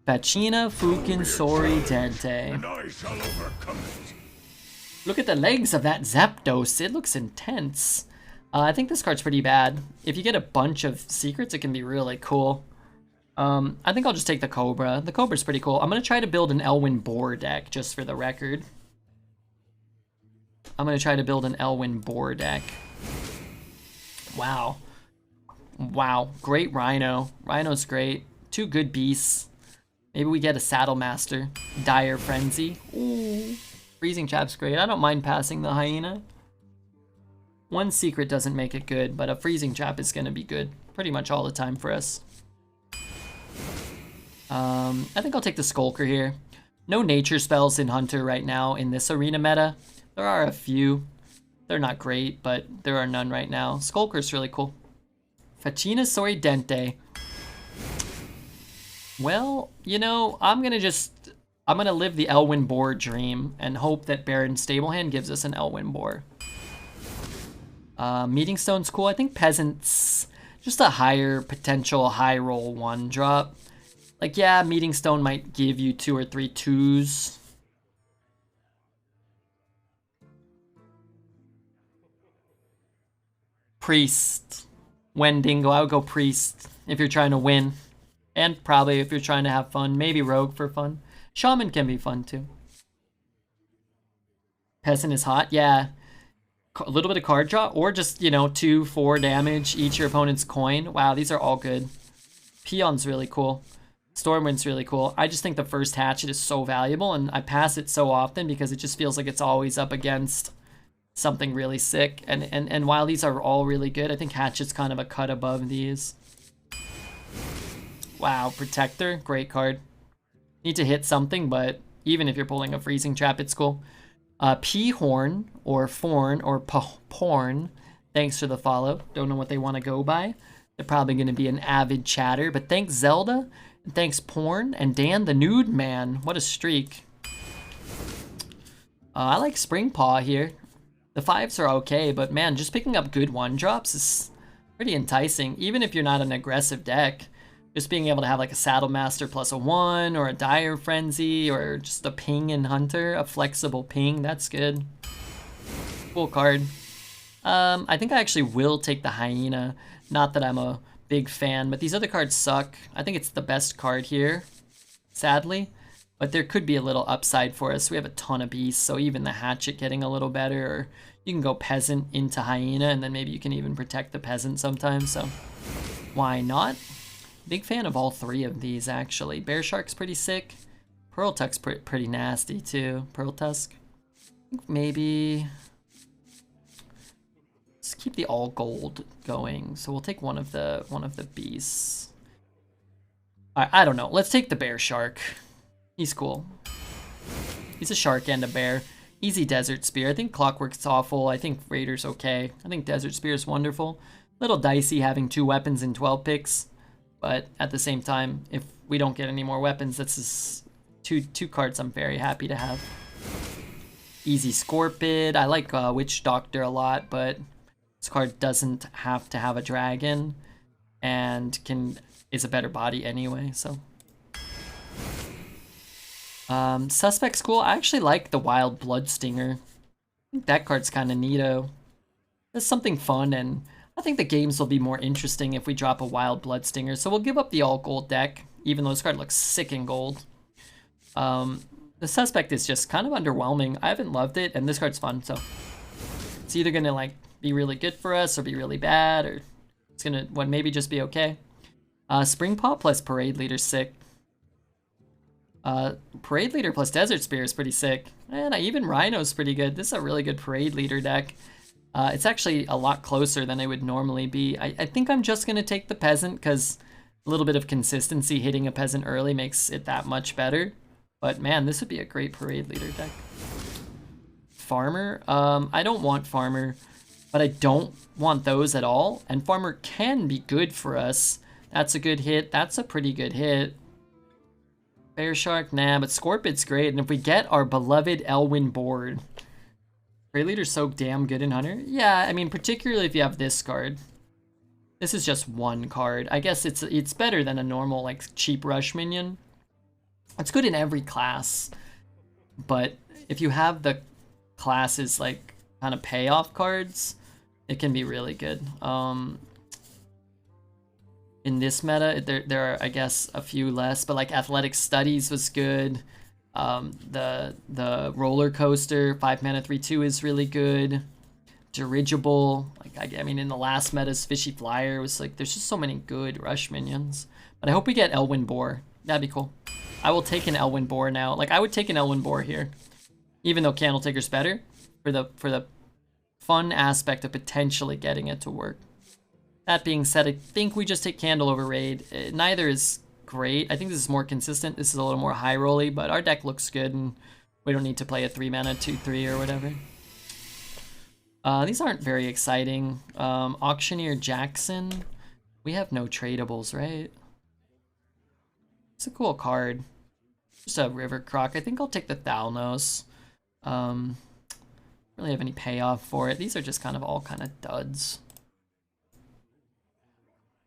Pachina Fukin Sori Dente. And I shall overcome it. Look at the legs of that Zapdos. It looks intense. I think this card's pretty bad. If you get a bunch of secrets, it can be really cool. I think I'll just take the Cobra. The Cobra's pretty cool. I'm going to try to build an Elwyn Boar deck, just for the record. I'm going to try to build an Elwyn Boar deck. Wow. Wow. Great Rhino. Rhino's great. Two good beasts. Maybe we get a Saddle Master. Dire Frenzy. Ooh. Freezing Trap's great. I don't mind passing the Hyena. One secret doesn't make it good, but a Freezing Trap is going to be good pretty much all the time for us. I think I'll take the Skulker here. No nature spells in Hunter right now in this arena meta. There are a few. They're not great, but there are none right now. Skulker's really cool. Facina Sorridente. Well, you know, I'm gonna live the Elwyn Boar dream and hope that Baron Stablehand gives us an Elwyn Boar. Meeting Stone's cool. I think Peasant's just a higher potential high roll 1-drop. Like, yeah, Meeting Stone might give you 2 or 3 2s. Priest. Wendigo, I would go Priest if you're trying to win. And probably if you're trying to have fun. Maybe Rogue for fun. Shaman can be fun too. Peasant is hot, yeah. A little bit of card draw, or just, you know, 2-4 damage, each your opponent's coin. Wow, these are all good. Peon's really cool. Stormwind's really cool. I just think the first hatchet is so valuable, and I pass it so often because it just feels like it's always up against something really sick. And while these are all really good, I think hatchet's kind of a cut above these. Wow, Protector, great card. Need to hit something, but even if you're pulling a Freezing Trap, it's cool. P-Horn, or Forn, or Porn, thanks for the follow. Don't know what they want to go by. They're probably going to be an avid chatter, but thanks Zelda, and thanks Porn, and Dan the Nude Man. What a streak. I like Spring Paw here. The 5s are okay, but man, just picking up good 1-drops is pretty enticing, even if you're not an aggressive deck. Just being able to have like a Saddle Master plus a 1, or a Dire Frenzy, or just a ping in Hunter, a flexible ping, that's good. Cool card. I think I actually will take the Hyena. Not that I'm a big fan, but these other cards suck. I think it's the best card here, sadly. But there could be a little upside for us. We have a ton of beasts, so even the Hatchet getting a little better, or you can go Peasant into Hyena, and then maybe you can even protect the Peasant sometimes, so why not? Big fan of all 3 of these, actually. Bear Shark's pretty sick. Pearl Tusk's pretty nasty, too. Pearl Tusk. I think maybe... let's keep the all gold going. So we'll take one of the beasts. I don't know. Let's take the Bear Shark. He's cool. He's a shark and a bear. Easy Desert Spear. I think Clockwork's awful. I think Raider's okay. I think Desert Spear's wonderful. Little dicey having 2 weapons in 12 picks. But at the same time, if we don't get any more weapons, that's just two cards I'm very happy to have. Easy Scorpid. I like Witch Doctor a lot, but this card doesn't have to have a dragon and is a better body anyway, so. Suspect's cool. I actually like the Wild Blood Stinger. I think that card's kind of neato. There's something fun, and I think the games will be more interesting if we drop a Wild Blood Stinger. So we'll give up the all gold deck, even though this card looks sick in gold. The Suspect is just kind of underwhelming. I haven't loved it, and this card's fun, so it's either gonna like be really good for us or be really bad, or it's gonna maybe just be okay. Spring Paw plus Parade Leader's sick. Parade Leader plus Desert Spear is pretty sick. And even Rhino's pretty good. This is a really good Parade Leader deck. It's actually a lot closer than it would normally be. I think I'm just going to take the Peasant because a little bit of consistency hitting a Peasant early makes it that much better. But man, this would be a great Parade Leader deck. Farmer? I don't want Farmer, but I don't want those at all. And Farmer can be good for us. That's a good hit. That's a pretty good hit. Bear Shark? Nah, but Scorpid's great. And if we get our beloved Elwyn board... Parade Leader's so damn good in Hunter. Yeah, I mean, particularly if you have this card. This is just one card. I guess it's better than a normal, like, cheap rush minion. It's good in every class, but if you have the classes like kind of payoff cards, it can be really good. In this meta, there are, I guess, a few less, but like Athletic Studies was good. The roller coaster 5 mana 3/2 is really good. Dirigible, like I mean, in the last meta's Fishy Flyer was like, there's just so many good rush minions. But I hope we get Elwyn Boar. That'd be cool. I will take an Elwyn Boar now. Like I would take an Elwyn Boar here, even though Candle Taker's better for the fun aspect of potentially getting it to work. That being said, I think we just take Candle over Raid. Neither is great. I think this is more consistent. This is a little more high rolly, but our deck looks good and we don't need to play a 3 mana 2/3 or whatever. These aren't very exciting. Auctioneer Jackson. We have no tradables, right? It's a cool card. Just a River Croc. I think I'll take the Thalnos. Really have any payoff for it. These are just kind of all kind of duds.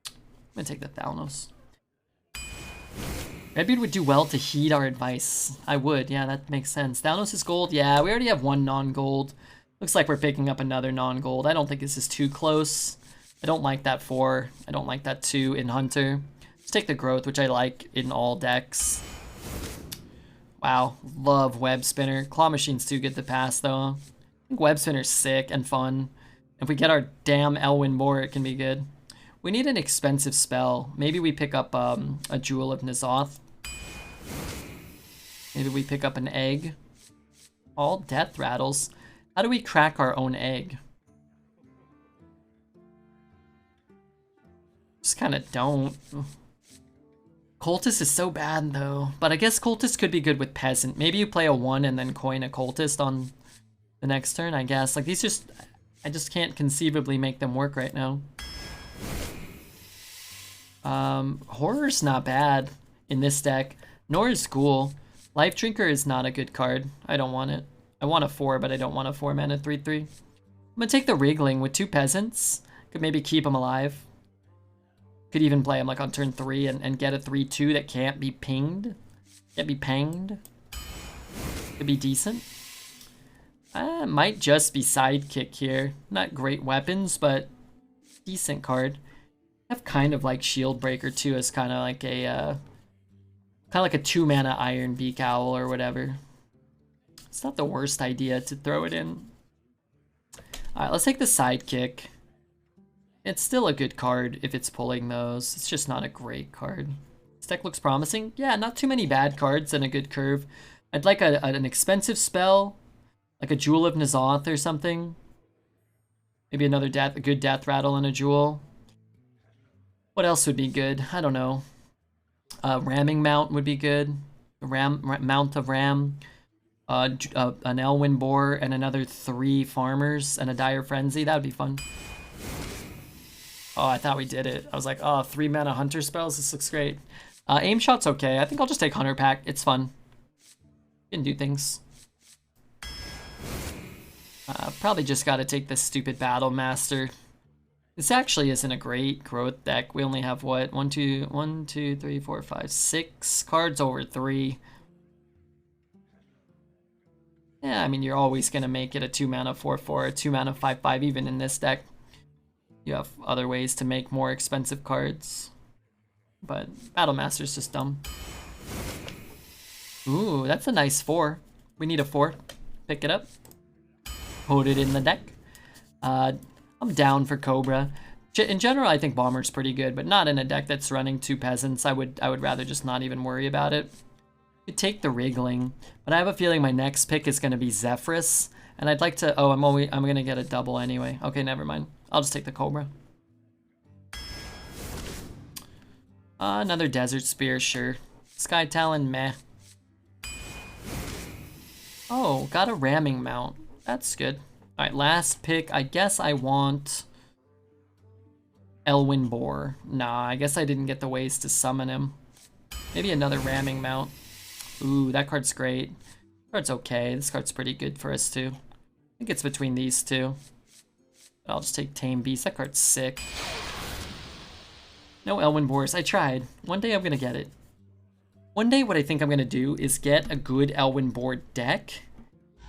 I'm gonna take the Thalnos. Redbeard would do well to heed our advice. I would, yeah, that makes sense. Thalnos is gold. Yeah, we already have one non-gold. Looks like we're picking up another non-gold. I don't think this is too close. I don't like that 4. I don't like that 2 in Hunter. Let's take the growth, which I like in all decks. Wow, love Web Spinner. Claw Machine's too good to pass, though. I think Web Spinner's sick and fun. If we get our damn Elwyn Boar, it can be good. We need an expensive spell. Maybe we pick up a Jewel of N'Zoth. Maybe we pick up an egg. All death rattles. How do we crack our own egg? Just kind of don't. Cultist is so bad though. But I guess Cultist could be good with Peasant. Maybe you play a 1 and then coin a Cultist on the next turn, I guess. Like these just, I just can't conceivably make them work right now. Horror's not bad in this deck, nor is Ghoul. Life Drinker is not a good card. I don't want it. I want a 4, but I don't want a 4 mana 3/3. I'm gonna take the Wriggling with 2 Peasants. Could maybe keep him alive. Could even play him like on turn 3 and get a 3/2 that can't be pinged. Can't be panged. Could be decent. Might just be Sidekick here. Not great weapons, but decent card. I have kind of like Shield Breaker too as kind of like a 2 mana Iron Beak Owl or whatever. It's not the worst idea to throw it in. Alright, let's take the Sidekick. It's still a good card if it's pulling those. It's just not a great card. This deck looks promising. Yeah, not too many bad cards and a good curve. I'd like an expensive spell, like a Jewel of N'Zoth or something. Maybe another a good Death Rattle and a Jewel. What else would be good? I don't know. Ramming Mount would be good. Mount of Ram. An Elwyn Boar and another 3 Farmers and a Dire Frenzy. That would be fun. Oh, I thought we did it. I was like, oh, 3 mana Hunter spells. This looks great. Aim Shot's okay. I think I'll just take Hunter Pack. It's fun. You can do things. Probably just got to take this stupid Battle Master. This actually isn't a great growth deck. We only have what? 1, 2, 3, 4, 5, 6 cards over 3. Yeah, I mean, you're always going to make it a 2 mana 4/4, a 2 mana 5/5, even in this deck. You have other ways to make more expensive cards. But Battle Master's just dumb. Ooh, that's a nice 4. We need a 4. Pick it up. Put it in the deck. I'm down for Cobra. In general, I think Bomber's pretty good, but not in a deck that's running 2 Peasants. I would rather just not even worry about it. You could take the Wriggling, but I have a feeling my next pick is going to be Zephyrus, and I'd like to. Oh, I'm going to get a double anyway. Okay, never mind. I'll just take the Cobra. Another Desert Spear, sure. Sky Talon, meh. Oh, got a Ramming Mount. That's good. Alright, last pick. I guess I want Elwyn Boar. Nah, I guess I didn't get the ways to summon him. Maybe another Ramming Mount. Ooh, that card's great. Card's okay. This card's pretty good for us too. I think it's between these two. I'll just take Tame Beast. That card's sick. No Elwyn Boars. I tried. One day I'm gonna get it. One day what I think I'm gonna do is get a good Elwyn board deck,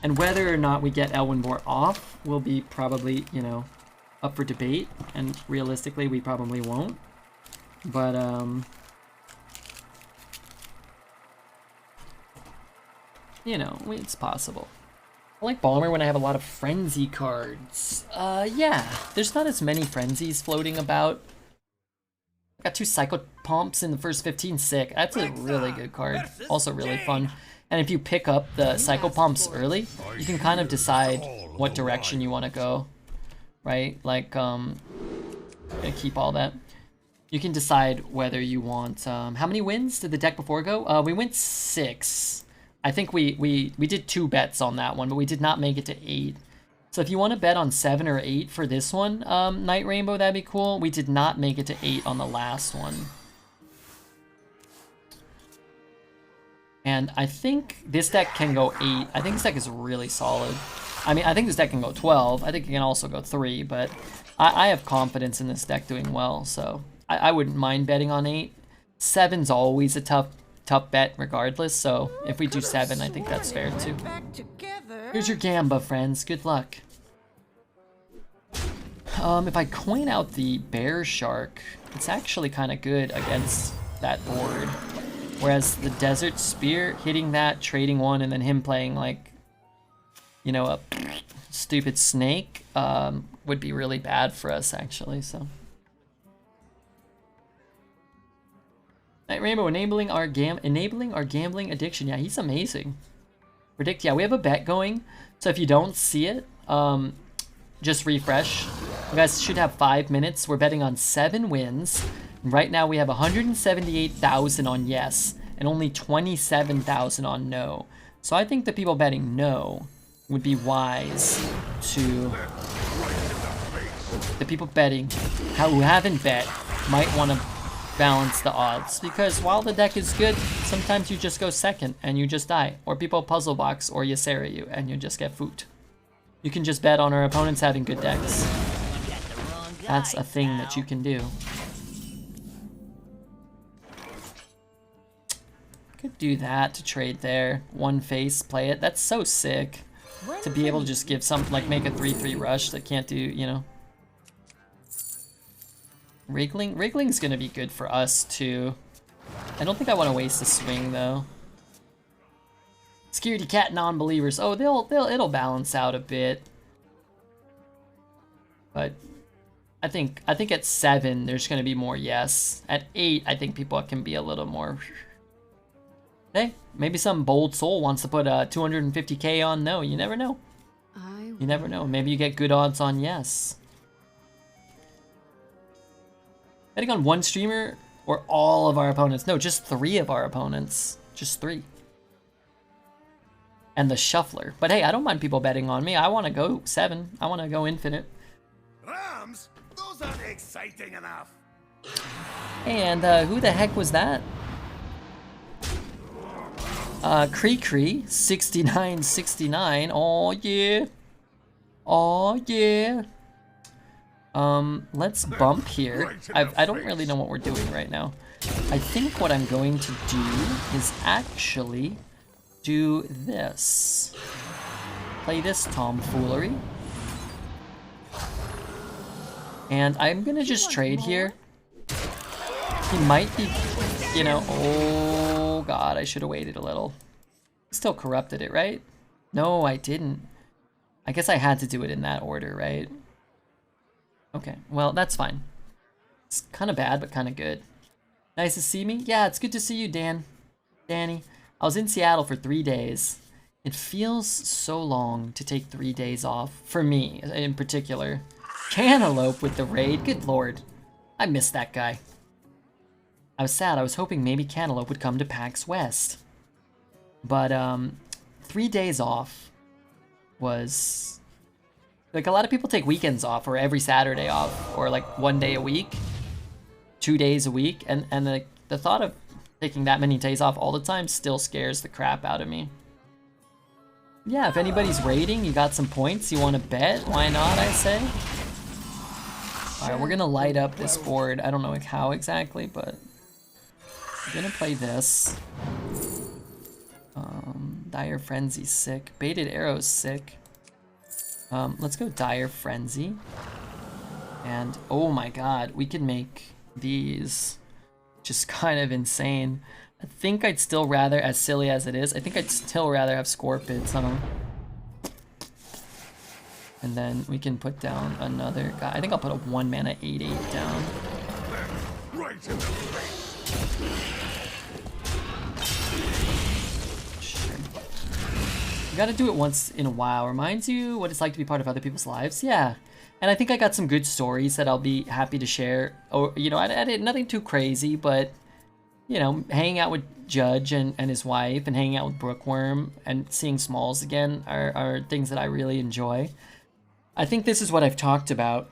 and whether or not we get Elwyn board off will be probably, you know, up for debate, and realistically we probably won't. But you know, it's possible. I like Bomber when I have a lot of Frenzy cards. Yeah, there's not as many Frenzies floating about. I got 2 Psychopomps in the first 15, sick. That's a really good card. Also really fun. And if you pick up the Psychopomps early, you can kind of decide what direction you want to go. Right? Like, I'm gonna keep all that. You can decide whether you want, how many wins did the deck before go? We went 6. I think we did 2 bets on that one, but we did not make it to 8. So if you want to bet on 7 or 8 for this one, Night Rainbow, that'd be cool. We did not make it to 8 on the last one. And I think this deck can go 8. I think this deck is really solid. I mean, I think this deck can go 12. I think it can also go 3, but I have confidence in this deck doing well, so I wouldn't mind betting on 8. 7's always a tough bet regardless, so if we do 7, I think that's fair too. Here's your Gamba, friends. Good luck. If I coin out the Bear Shark, it's actually kind of good against that board. Whereas the Desert Spear, hitting that, trading 1, and then him playing like, you know, a stupid snake, would be really bad for us actually, so. Night Rainbow enabling our gambling addiction. Yeah, he's amazing. Predict, yeah, we have a bet going. So if you don't see it, just refresh. You guys should have 5 minutes. We're betting on 7 wins. Right now we have 178,000 on yes and only 27,000 on no. So I think the people betting no would be wise to. The people betting who haven't bet might want to balance the odds, because while the deck is good, sometimes you just go second and you just die, or people puzzle box or Ysera you and you just get foot. You can just bet on our opponents having good decks. That's a thing that you can do. Could do that to trade there. One face, play it. That's so sick. To be able to just give something like make a 3/3 rush that can't do, you know. Wriggling's gonna be good for us too. I don't think I want to waste a swing though. Scaredy cat non-believers. Oh, it'll balance out a bit. But I think at 7 there's gonna be more yes. At 8 I think people can be a little more. Hey, maybe some bold soul wants to put 250k on no. You never know. You never know. Maybe you get good odds on yes. Betting on 1 streamer or all of our opponents? No, just 3 of our opponents. Just 3. And the shuffler. But hey, I don't mind people betting on me. I want to go 7. I want to go infinite. Rams, those aren't exciting enough. And who the heck was that? Cree 6969. Oh yeah. Oh yeah. Let's bump here. I don't really know what we're doing right now. I think what I'm going to do is actually do this. Play this tomfoolery. And I'm gonna just trade here. He might be, you know, oh god, I should have waited a little. Still corrupted it, right? No, I didn't. I guess I had to do it in that order, right? Okay, well, that's fine. It's kind of bad, but kind of good. Nice to see me? Yeah, it's good to see you, Danny. I was in Seattle for 3 days. It feels so long to take 3 days off, for me in particular. Cantaloupe with the raid, good lord. I missed that guy. I was sad, I was hoping maybe Cantaloupe would come to PAX West. But 3 days off was... Like, a lot of people take weekends off, or every Saturday off, or like 1 day a week, 2 days a week, and the thought of taking that many days off all the time still scares the crap out of me. Yeah, if anybody's raiding, you got some points, you want to bet, why not, I say? Alright, we're gonna light up this board. I don't know how exactly, but I'm gonna play this. Dire Frenzy's sick. Baited Arrow's sick. Let's go Dire Frenzy. And oh my god, we can make these just kind of insane. I think I'd still rather, as silly as it is, I think I'd still rather have Scorpids on them. And then we can put down another guy. I think I'll put a 1 mana 8/8 down. Right in the face. You gotta do it once in a while. Reminds you what it's like to be part of other people's lives. Yeah. And I think I got some good stories that I'll be happy to share. Or, you know, I did nothing too crazy, but, you know, hanging out with Judge and his wife and hanging out with Brookworm and seeing Smalls again are things that I really enjoy. I think this is what I've talked about.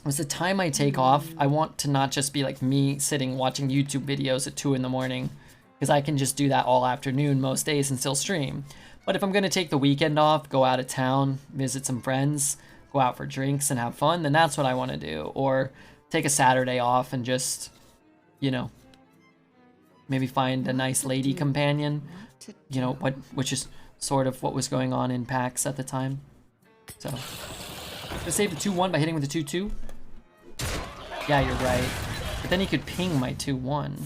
Was the time I take off, I want to not just be like me sitting watching YouTube videos at 2 in the morning, because I can just do that all afternoon most days and still stream. But if I'm going to take the weekend off, go out of town, visit some friends, go out for drinks and have fun, then that's what I want to do. Or take a Saturday off and just, you know, maybe find a nice lady companion, you know, which is sort of what was going on in PAX at the time. So, to save the 2-1 by hitting with the 2-2. Yeah, you're right. But then he could ping my 2-1.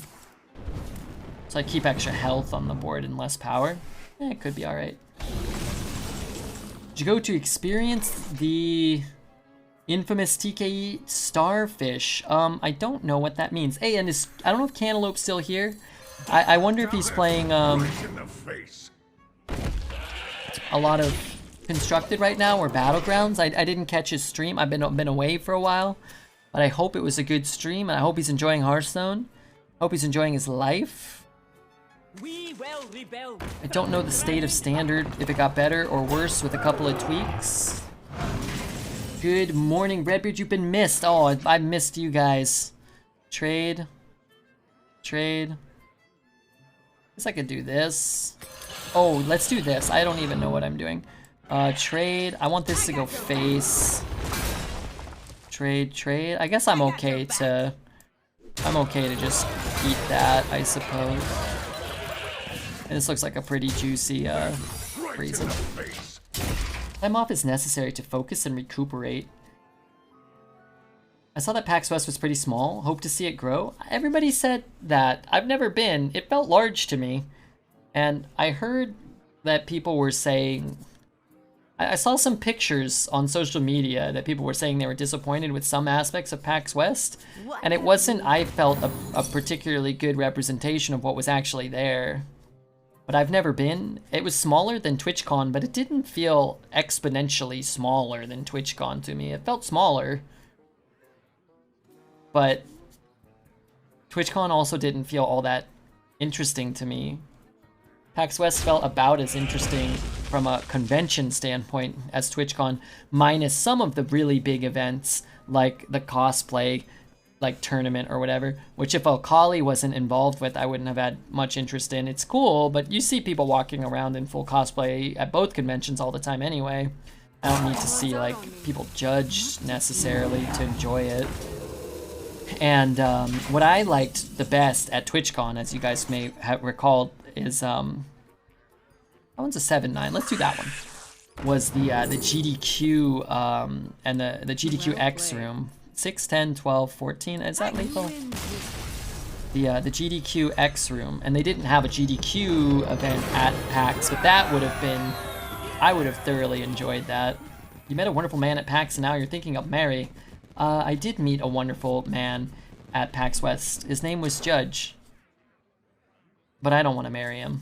So I keep extra health on the board and less power. It could be alright. Did you go to experience the infamous TKE Starfish? I don't know what that means. Hey, and I don't know if Cantaloupe's still here. I wonder if he's playing a lot of Constructed right now or Battlegrounds. I didn't catch his stream. I've been away for a while, but I hope it was a good stream, and I hope he's enjoying Hearthstone. Hope he's enjoying his life. We will rebel. I don't know the state of Standard, if it got better or worse with a couple of tweaks. Good morning, Redbeard. You've been missed. Oh, I missed you guys. Trade. Guess I could do this. Oh, let's do this. I don't even know what I'm doing. Trade. I want this to go face. Trade. I guess I'm okay to just eat that, I suppose. And this looks like a pretty juicy reason. Time off is necessary to focus and recuperate. I saw that PAX West was pretty small. Hope to see it grow. Everybody said that. I've never been. It felt large to me. And I heard that people were saying... I saw some pictures on social media that people were saying they were disappointed with some aspects of PAX West. And it wasn't, I felt, a particularly good representation of what was actually there. But I've never been. It was smaller than TwitchCon, but it didn't feel exponentially smaller than TwitchCon to me. It felt smaller. But TwitchCon also didn't feel all that interesting to me. PAX West felt about as interesting from a convention standpoint as TwitchCon, minus some of the really big events like the cosplay like tournament or whatever, which if Alkali wasn't involved with, I wouldn't have had much interest in. It's cool, but you see people walking around in full cosplay at both conventions all the time anyway. I don't need to see like people judged necessarily to enjoy it. And what I liked the best at TwitchCon, as you guys may have recalled, is that one's a 7-9. Let's do that one. Was the GDQ and the GDQ X room. 6, 10, 12, 14. Is that lethal? The GDQ X room, and they didn't have a GDQ event at PAX, but that would have been, I would have thoroughly enjoyed that. You met a wonderful man at PAX, and now you're thinking of marry. I did meet a wonderful man at PAX West. His name was Judge, but I don't want to marry him.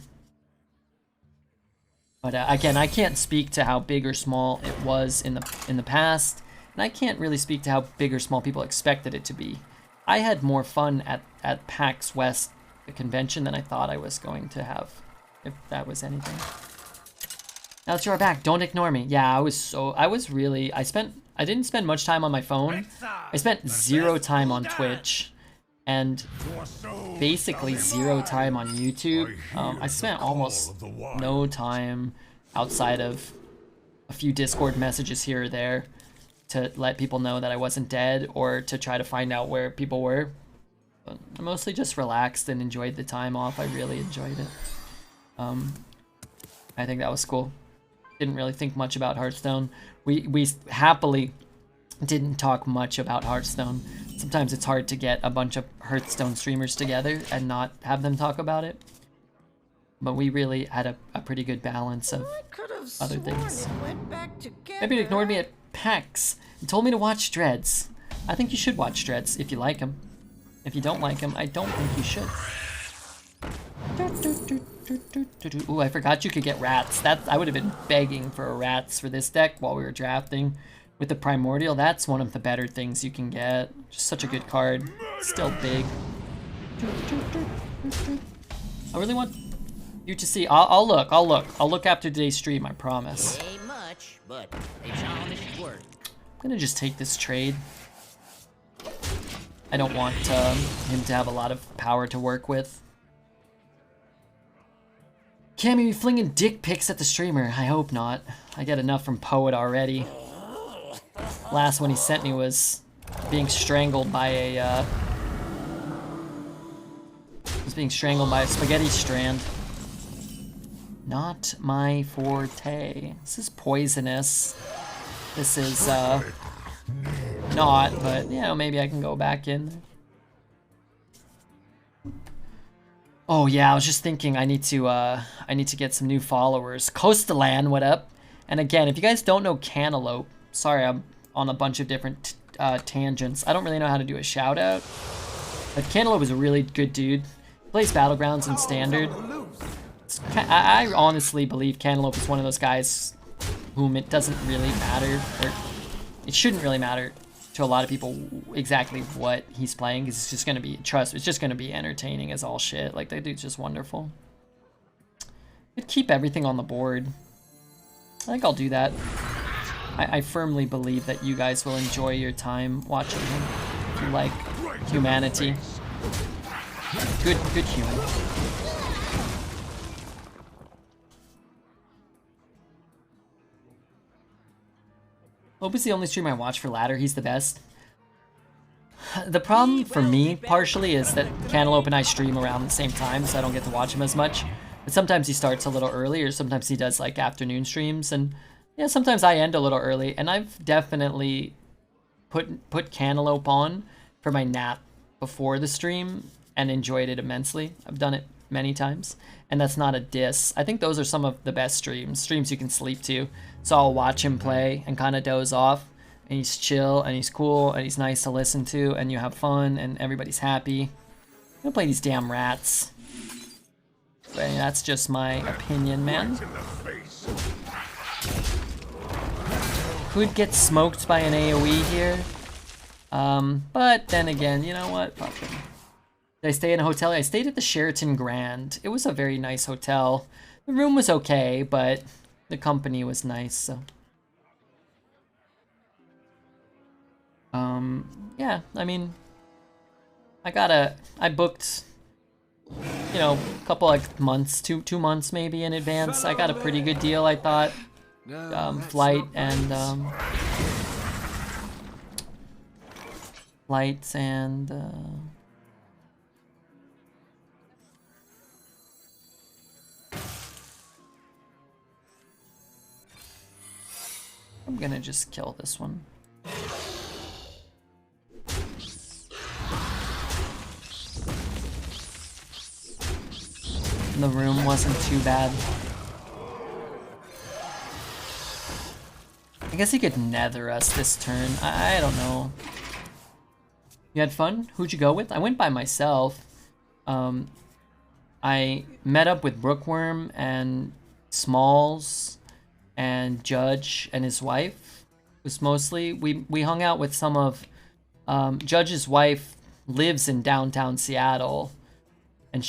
But again, I can't speak to how big or small it was in the past. And I can't really speak to how big or small people expected it to be. I had more fun at PAX West, the convention, than I thought I was going to have, if that was anything. Now that you're back, don't ignore me. Yeah, I didn't spend much time on my phone. I spent 0 time on Twitch, and basically 0 time on YouTube. I spent almost no time outside of a few Discord messages here or there to let people know that I wasn't dead or to try to find out where people were. But I mostly just relaxed and enjoyed the time off. I really enjoyed it. I think that was cool. Didn't really think much about Hearthstone. We happily didn't talk much about Hearthstone. Sometimes it's hard to get a bunch of Hearthstone streamers together and not have them talk about it. But we really had a pretty good balance of other things. Maybe you ignored me at PAX and told me to watch Dreads. I think you should watch Dreads if you like him. If you don't like him, I don't think you should. Ooh, I forgot you could get rats. I would have been begging for a rats for this deck while we were drafting. With the Primordial, that's one of the better things you can get. Just such a good card. Still big. I really want you to see. I'll look after today's stream, I promise. Ain't much, but it's honest work. I'm gonna just take this trade. I don't want him to have a lot of power to work with. Cammy be flinging dick pics at the streamer. I hope not. I get enough from Poet already. Last one he sent me was being strangled by a spaghetti strand. Not my forte. This is poisonous. This is not, but you know, maybe I can go back in. Oh yeah, I was just thinking I need to get some new followers. Coastalan, what up? And again, if you guys don't know Cantaloupe, sorry, I'm on a bunch of different tangents. I don't really know how to do a shout out. But Cantaloupe is a really good dude. He plays Battlegrounds and Standard. I honestly believe Cantaloupe is one of those guys whom it doesn't really matter, or it shouldn't really matter to a lot of people exactly what he's playing, because it's just gonna be, it's just gonna be entertaining as all shit. Like, that dude's just wonderful. I'd keep everything on the board. I think I'll do that. I firmly believe that you guys will enjoy your time watching him. If you like humanity. Good human. Hope is the only stream I watch for ladder. He's the best. The problem for me, partially, is that Cantaloupe and I stream around the same time, so I don't get to watch him as much. But sometimes he starts a little early, or sometimes he does like afternoon streams, and yeah, sometimes I end a little early. And I've definitely put Cantaloupe on for my nap before the stream and enjoyed it immensely. I've done it many times, and that's not a diss. I think those are some of the best streams you can sleep to. So I'll watch him play and kind of doze off, and he's chill and he's cool and he's nice to listen to, and you have fun and everybody's happy. I'm gonna play these damn rats. But that's just my opinion, man. Could get smoked by an AoE here. But then again, you know what? Fuck him. Did I stay in a hotel? I stayed at the Sheraton Grand. It was a very nice hotel. The room was okay, but the company was nice, so. Yeah, I mean, I booked, you know, a couple like months, two months maybe in advance. I got a pretty good deal, I thought. Flight and, I'm gonna just kill this one. The room wasn't too bad. I guess he could nether us this turn. I don't know. You had fun? Who'd you go with? I went by myself. I met up with Brookworm and Smalls and Judge and his wife. It was mostly, we hung out with some of, Judge's wife lives in downtown Seattle, and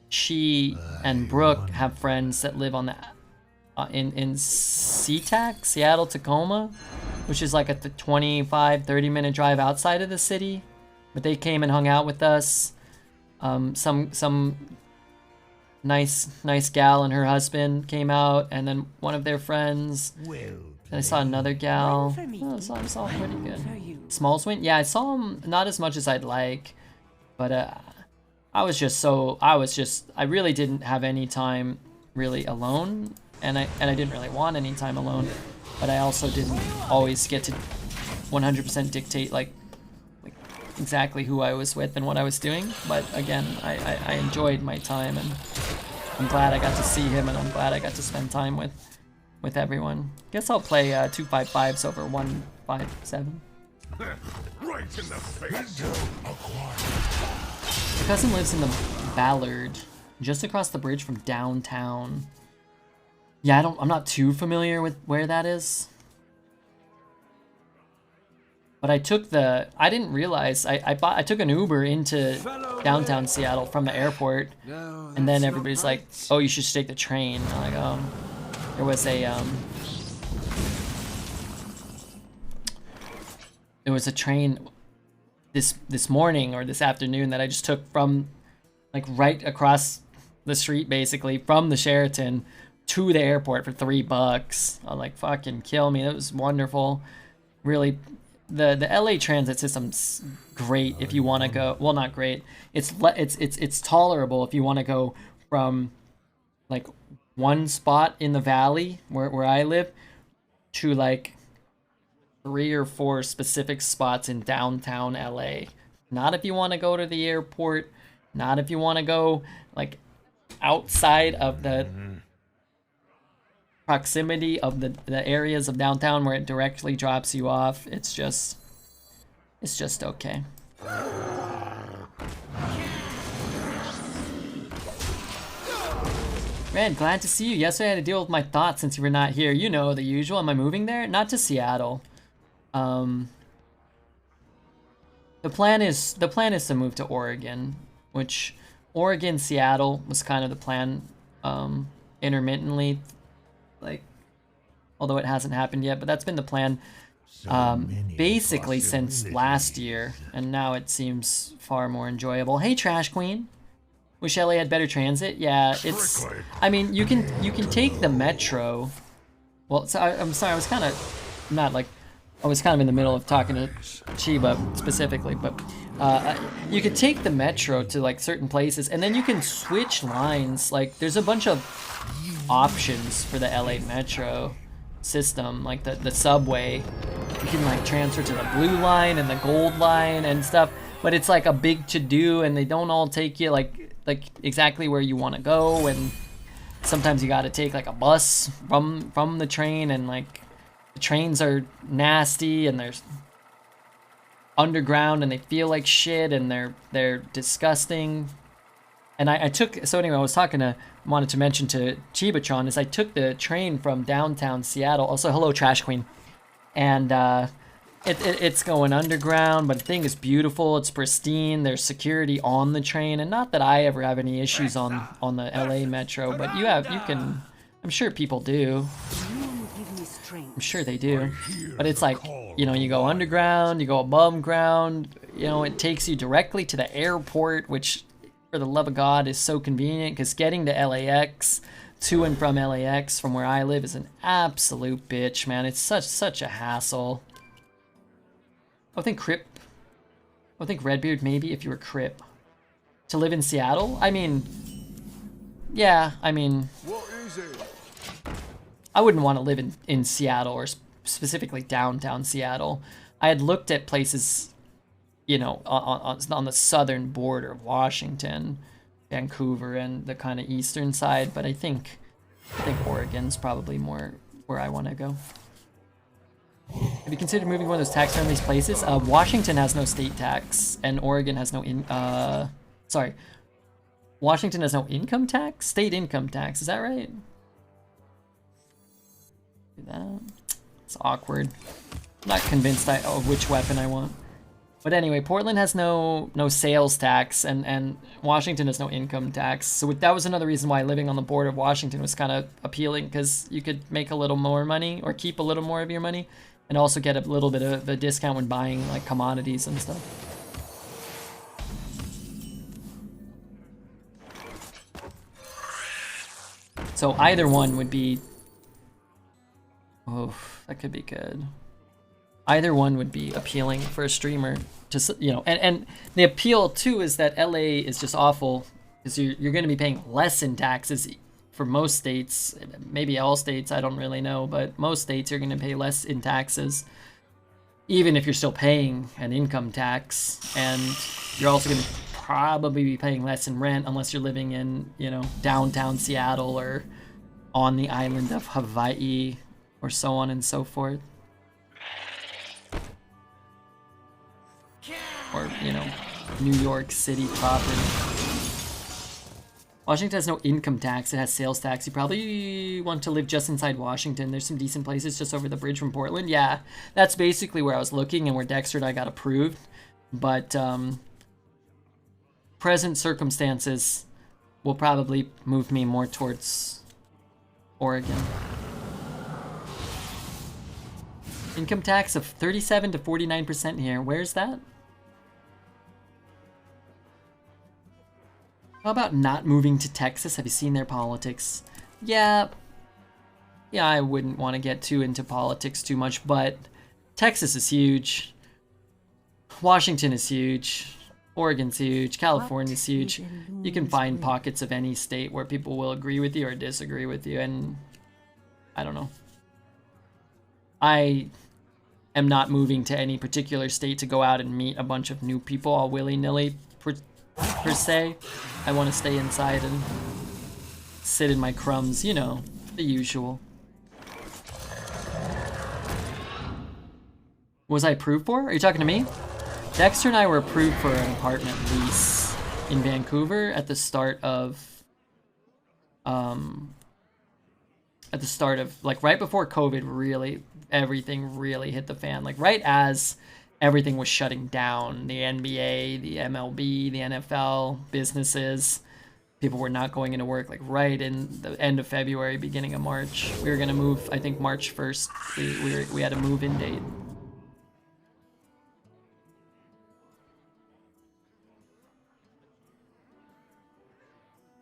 she and Brooke have friends that live on the in SeaTac, Seattle Tacoma, which is like a 25-30 minute drive outside of the city. But they came and hung out with us. Some nice gal and her husband came out, and then one of their friends. And I saw another gal. Oh, I saw pretty good. Smalls went? Yeah, I saw him not as much as I'd like, but I really didn't have any time really alone, and I didn't really want any time alone, but I also didn't always get to 100% dictate like exactly who I was with and what I was doing. But again, I enjoyed my time, and I'm glad I got to see him, and I'm glad I got to spend time with everyone. Guess I'll play 255s over 157. Right in the face. My cousin lives in the Ballard, just across the bridge from downtown. Yeah, I'm not too familiar with where that is. But I didn't realize, I took an Uber into downtown Seattle from the airport, and then everybody's like, oh, you should just take the train. I'm like, oh, there was a train this morning or this afternoon that I just took from like right across the street, basically from the Sheraton to the airport for $3. I'm like, fucking kill me. That was wonderful. Really, the LA transit system's great if you want to go. Well, not great. It's tolerable if you want to go from like one spot in the valley where I live to like 3 or 4 specific spots in downtown LA. Not if you want to go to the airport, not if you want to go like outside of the proximity of the areas of downtown where it directly drops you off. It's just okay. Red, glad to see you. Yesterday I had to deal with my thoughts since you were not here. You know the usual. Am I moving there? Not to Seattle. The plan is to move to Oregon, which Oregon, Seattle was kind of the plan, intermittently, like, although it hasn't happened yet, but that's been the plan, basically since last year, and now it seems far more enjoyable. Hey, Trash Queen. Wish LA had better transit. Yeah, it's, I mean, you can take the metro. Well, so I'm sorry, I was kind of not like, I was kind of in the middle of talking to Chiba specifically, but you could take the metro to like certain places, and then you can switch lines. Like, there's a bunch of options for the LA metro system, like the subway. You can like transfer to the blue line and the gold line and stuff, but it's like a big to-do, and they don't all take you like exactly where you want to go, and sometimes you got to take like a bus from the train, and like the trains are nasty and they're underground and they feel like shit and they're disgusting. And I took, so anyway, I was wanted to mention to Chibatron is I took the train from downtown Seattle. Also, hello, Trash Queen. And it's going underground, but the thing is beautiful. It's pristine. There's security on the train, and not that I ever have any issues on the LA Metro, but you can. I'm sure people do. I'm sure they do. But it's like, you know, you go underground, you go above ground. You know, it takes you directly to the airport, which, for the love of God, is so convenient, because getting to LAX, to and from LAX from where I live, is an absolute bitch, man. It's such a hassle. I think Redbeard maybe if you were Crip. To live in Seattle? I mean, yeah, I mean, I wouldn't want to live in Seattle, or specifically downtown Seattle. I had looked at places, you know, on the southern border of Washington, Vancouver, and the kind of eastern side, but I think Oregon's probably more where I want to go. Have you considered moving to one of those tax-friendly places? Washington has no state tax, and Oregon has no Washington has no income tax? State income tax, is that right? Do that. It's awkward. I'm not convinced of which weapon I want. But anyway, Portland has no sales tax, and Washington has no income tax. So that was another reason why living on the border of Washington was kind of appealing, because you could make a little more money, or keep a little more of your money, and also get a little bit of a discount when buying like commodities and stuff. So either one would be, oh, that could be good. Either one would be appealing for a streamer to, you know, and the appeal too is that LA is just awful, because you're going to be paying less in taxes for most states, maybe all states, I don't really know, but most states you're going to pay less in taxes, even if you're still paying an income tax, and you're also going to probably be paying less in rent unless you're living in, you know, downtown Seattle or on the island of Hawaii or so on and so forth. Or, you know, New York City proper. Washington has no income tax, it has sales tax. You probably want to live just inside Washington. There's some decent places just over the bridge from Portland. Yeah, that's basically where I was looking and where Dexter and I got approved. But present circumstances will probably move me more towards Oregon. Income tax of 37 to 49% here. Where's that? How about not moving to Texas? Have you seen their politics? Yeah, I wouldn't want to get too into politics too much, but Texas is huge. Washington is huge. Oregon's huge. California's huge. You can find pockets of any state where people will agree with you or disagree with you, and I don't know. I am not moving to any particular state to go out and meet a bunch of new people all willy-nilly per se. I want to stay inside and sit in my crumbs, you know, the usual. Was I approved for? Are you talking to me? Dexter and I were approved for an apartment lease in Vancouver at the start of like right before COVID really, everything really hit the fan. Like right as everything was shutting down, the NBA, the MLB, the NFL, businesses, people were not going into work, like right in the end of February, beginning of March. We were gonna move, I think March 1st, we had a move-in date.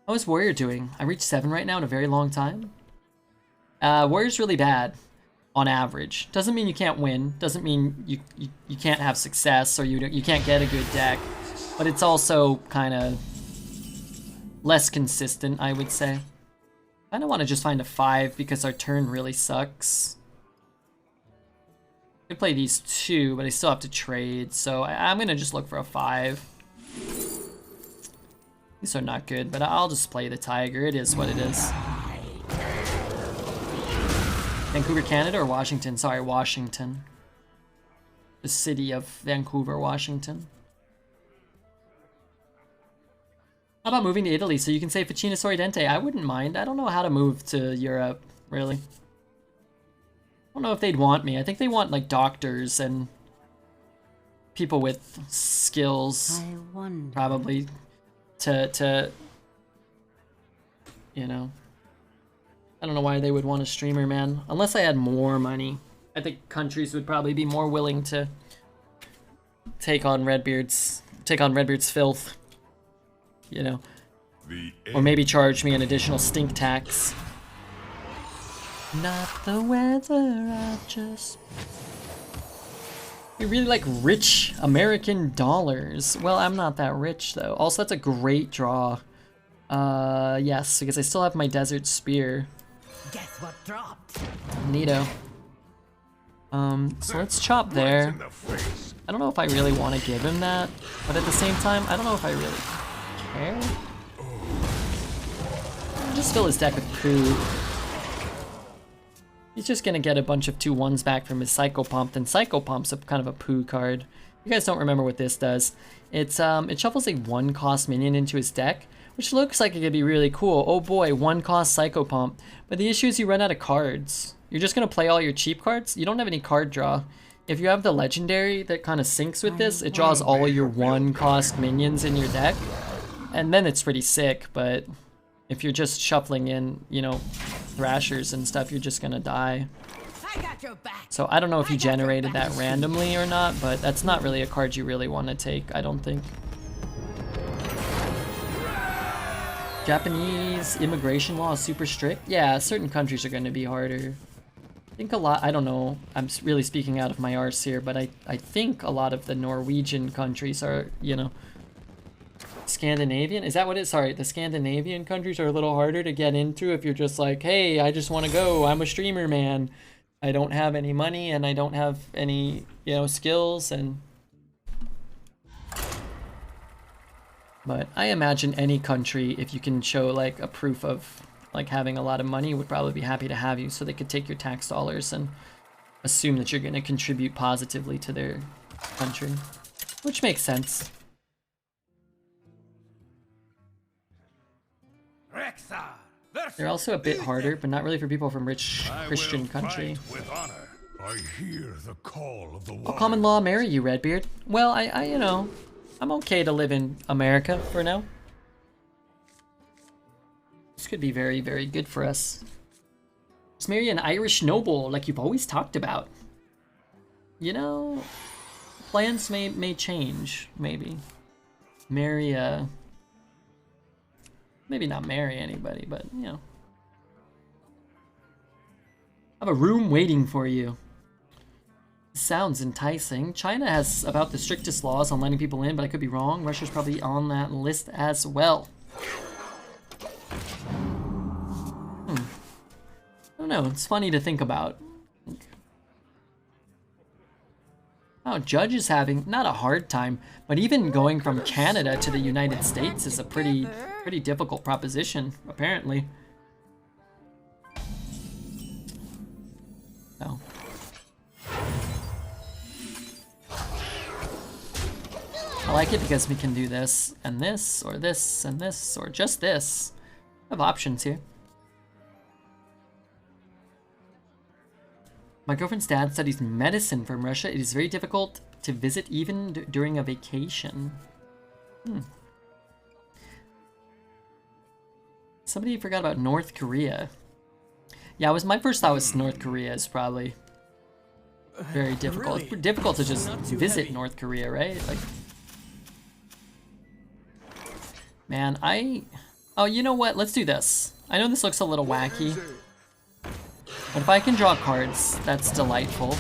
How is Warrior doing? I reached 7 right now in a very long time. Warrior's really bad. On average. Doesn't mean you can't win, doesn't mean you can't have success or you can't get a good deck, but it's also kind of less consistent, I would say. I don't want to just find a 5 because our turn really sucks. I could play these 2, but I still have to trade, so I'm gonna just look for a 5. These are not good, but I'll just play the Tiger. It is what it is. Vancouver, Canada, or Washington? Sorry, Washington. The city of Vancouver, Washington. How about moving to Italy so you can say Ficina Sorridente? I wouldn't mind. I don't know how to move to Europe, really. I don't know if they'd want me. I think they want, like, doctors and people with skills. I wonder. Probably to you know. I don't know why they would want a streamer, man. Unless I had more money. I think countries would probably be more willing to take on Redbeard's filth. You know. Or maybe charge me an additional stink tax. Not the weather, I just... You really like rich American dollars. Well, I'm not that rich, though. Also, that's a great draw. Yes, because I still have my Desert Spear. Guess what dropped? Neato. So let's chop there. I don't know if I really want to give him that, but at the same time, I don't know if I really care. I'll just fill his deck with poo. He's just gonna get a bunch of 2/1s back from his Psychopumped, and Psychopump's a kind of a poo card. You guys don't remember what this does. It's it shuffles a 1-cost minion into his deck, which looks like it could be really cool. Oh boy, 1-cost Psychopump. But the issue is you run out of cards. You're just gonna play all your cheap cards? You don't have any card draw. If you have the legendary that kind of syncs with this, it draws all your 1-cost minions in your deck. And then it's pretty sick, but if you're just shuffling in, you know, Thrashers and stuff, you're just gonna die. I got your back. So I don't know if you generated that randomly or not, but that's not really a card you really want to take, I don't think. Japanese immigration law is super strict. Yeah, certain countries are going to be harder. I think a lot, I don't know, I'm really speaking out of my arse here, but I think a lot of the Norwegian countries are, you know, Scandinavian? Is that what it? Sorry, the Scandinavian countries are a little harder to get into if you're just like, hey, I just want to go. I'm a streamer, man. I don't have any money and I don't have any, skills and. But I imagine any country, if you can show like a proof of like having a lot of money, would probably be happy to have you, so they could take your tax dollars and assume that you're going to contribute positively to their country, which makes sense. They're also a bit harder, but not really for people from rich Christian country. I hear the call of the I'll common law marry you, Redbeard. Well, I'm okay to live in America for now. This could be very, very good for us. Just marry an Irish noble, like you've always talked about. Plans may change, maybe. Marry maybe not marry anybody, but, I have a room waiting for you. Sounds enticing. China has about the strictest laws on letting people in, but I could be wrong. Russia's probably on that list as well. I don't know. It's funny to think about. Oh, Judge is having not a hard time, but even going from Canada to the United States is a pretty difficult proposition, apparently. Oh. I like it because we can do this, and this, or this, and this, or just this. I have options here. My girlfriend's dad studies medicine from Russia. It is very difficult to visit even during a vacation. Somebody forgot about North Korea. Yeah, my first thought was North Korea is probably very difficult. It's difficult to just visit North Korea, right? Like, man, oh, you know what? Let's do this. I know this looks a little wacky, but if I can draw cards, that's delightful.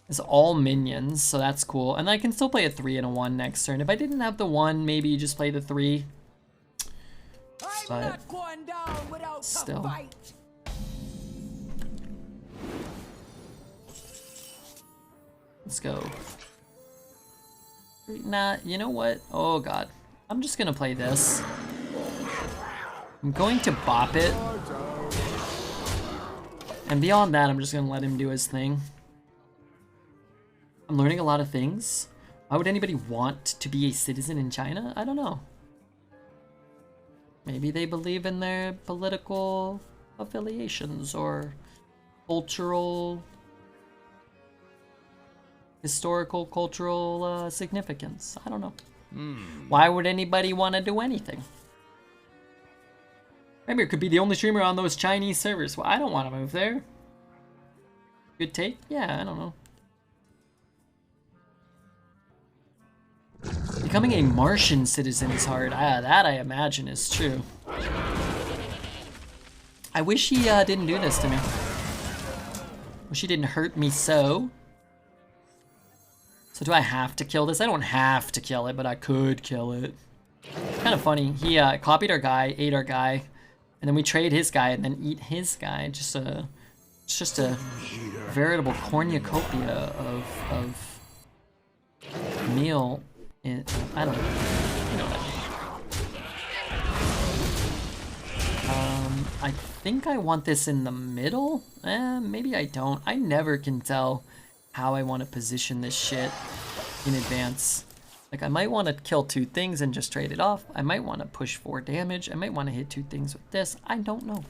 It's all minions, so that's cool. And I can still play a 3 and a 1 next turn. If I didn't have the 1, maybe you just play the 3. But still. Let's go. Nah, you know what? Oh god. I'm just gonna play this. I'm going to bop it. And beyond that, I'm just gonna let him do his thing. I'm learning a lot of things. Why would anybody want to be a citizen in China? I don't know. Maybe they believe in their political affiliations or cultural, historical, cultural significance. I don't know. Why would anybody want to do anything? Maybe it could be the only streamer on those Chinese servers. Well, I don't want to move there. Good take? Yeah, I don't know. Becoming a Martian citizen is hard. That I imagine is true. I wish he didn't do this to me. Wish he didn't hurt me so. So do I have to kill this? I don't have to kill it, but I could kill it. It's kind of funny. He copied our guy, ate our guy, and then we trade his guy and then eat his guy. It's just a veritable cornucopia of meal. I don't know. You know what I mean. I think I want this in the middle. Maybe I don't. I never can tell how I want to position this shit in advance. Like, I might want to kill 2 things and just trade it off. I might want to push 4 damage. I might want to hit 2 things with this. I don't know.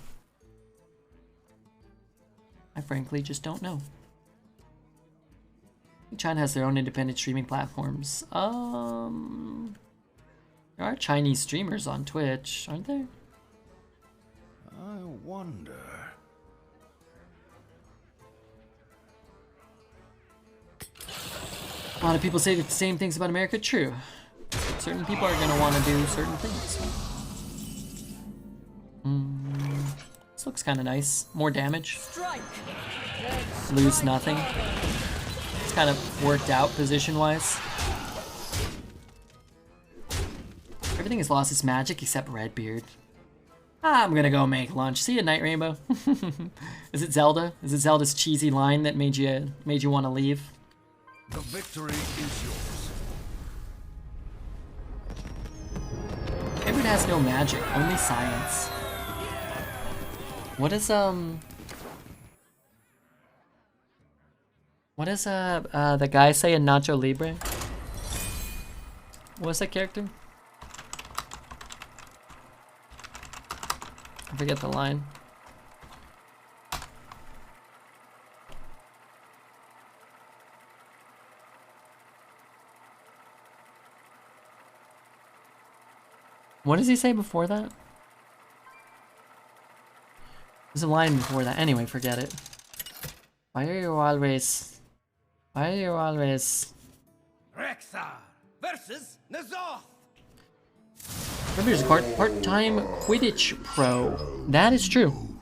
I frankly just don't know. China has their own independent streaming platforms. There are Chinese streamers on Twitch, aren't there? I wonder. A lot of people say the same things about America. True. Certain people are going to want to do certain things. This looks kind of nice. More damage. Lose nothing. It's kind of worked out position-wise. Everything has lost its magic except Redbeard. I'm gonna go make lunch. See you, Night Rainbow. Is it Zelda? Is it Zelda's cheesy line that made you want to leave? The victory is yours. Redbeard has no magic, only science. What is the guy say in Nacho Libre? What's that character? I forget the line. What does he say before that? There's a line before that. Anyway, forget it. Why are you always... Rexar versus Nazoth. Redbeard's a part-time Quidditch pro. That is true.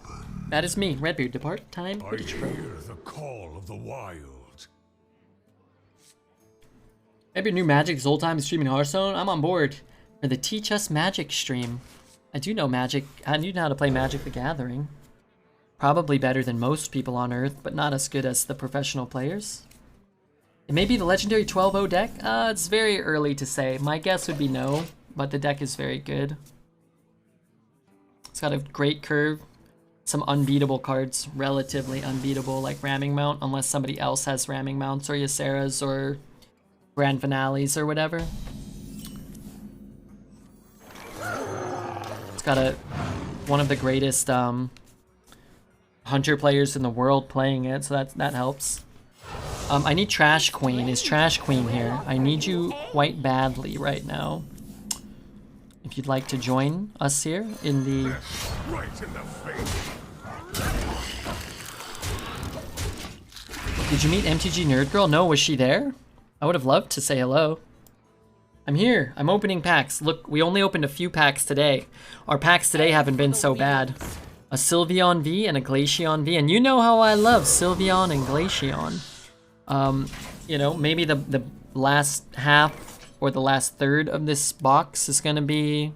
That is me, Redbeard, the part-time Quidditch pro. Hear the call of the wild. Redbeard new Magic this whole time streaming Hearthstone. I'm on board for the Teach Us Magic stream. I do know Magic. I do know how to play Magic the Gathering. Probably better than most people on Earth, but not as good as the professional players. It may be the legendary 12-0 deck. It's very early to say. My guess would be no, but the deck is very good. It's got a great curve. Some unbeatable cards, relatively unbeatable, like Ramming Mount, unless somebody else has Ramming Mounts or Ysera's or Grand Finales or whatever. It's got one of the greatest Hunter players in the world playing it, so that helps. I need Trash Queen. Is Trash Queen here? I need you quite badly right now. If you'd like to join us here in the... Right in the face. Did you meet MTG Nerd Girl? No, was she there? I would have loved to say hello. I'm here. I'm opening packs. Look, we only opened a few packs today. Our packs today haven't been so bad. A Sylveon V and a Glaceon V, and you know how I love Sylveon and Glaceon. You know, maybe the last half or the last third of this box is gonna be...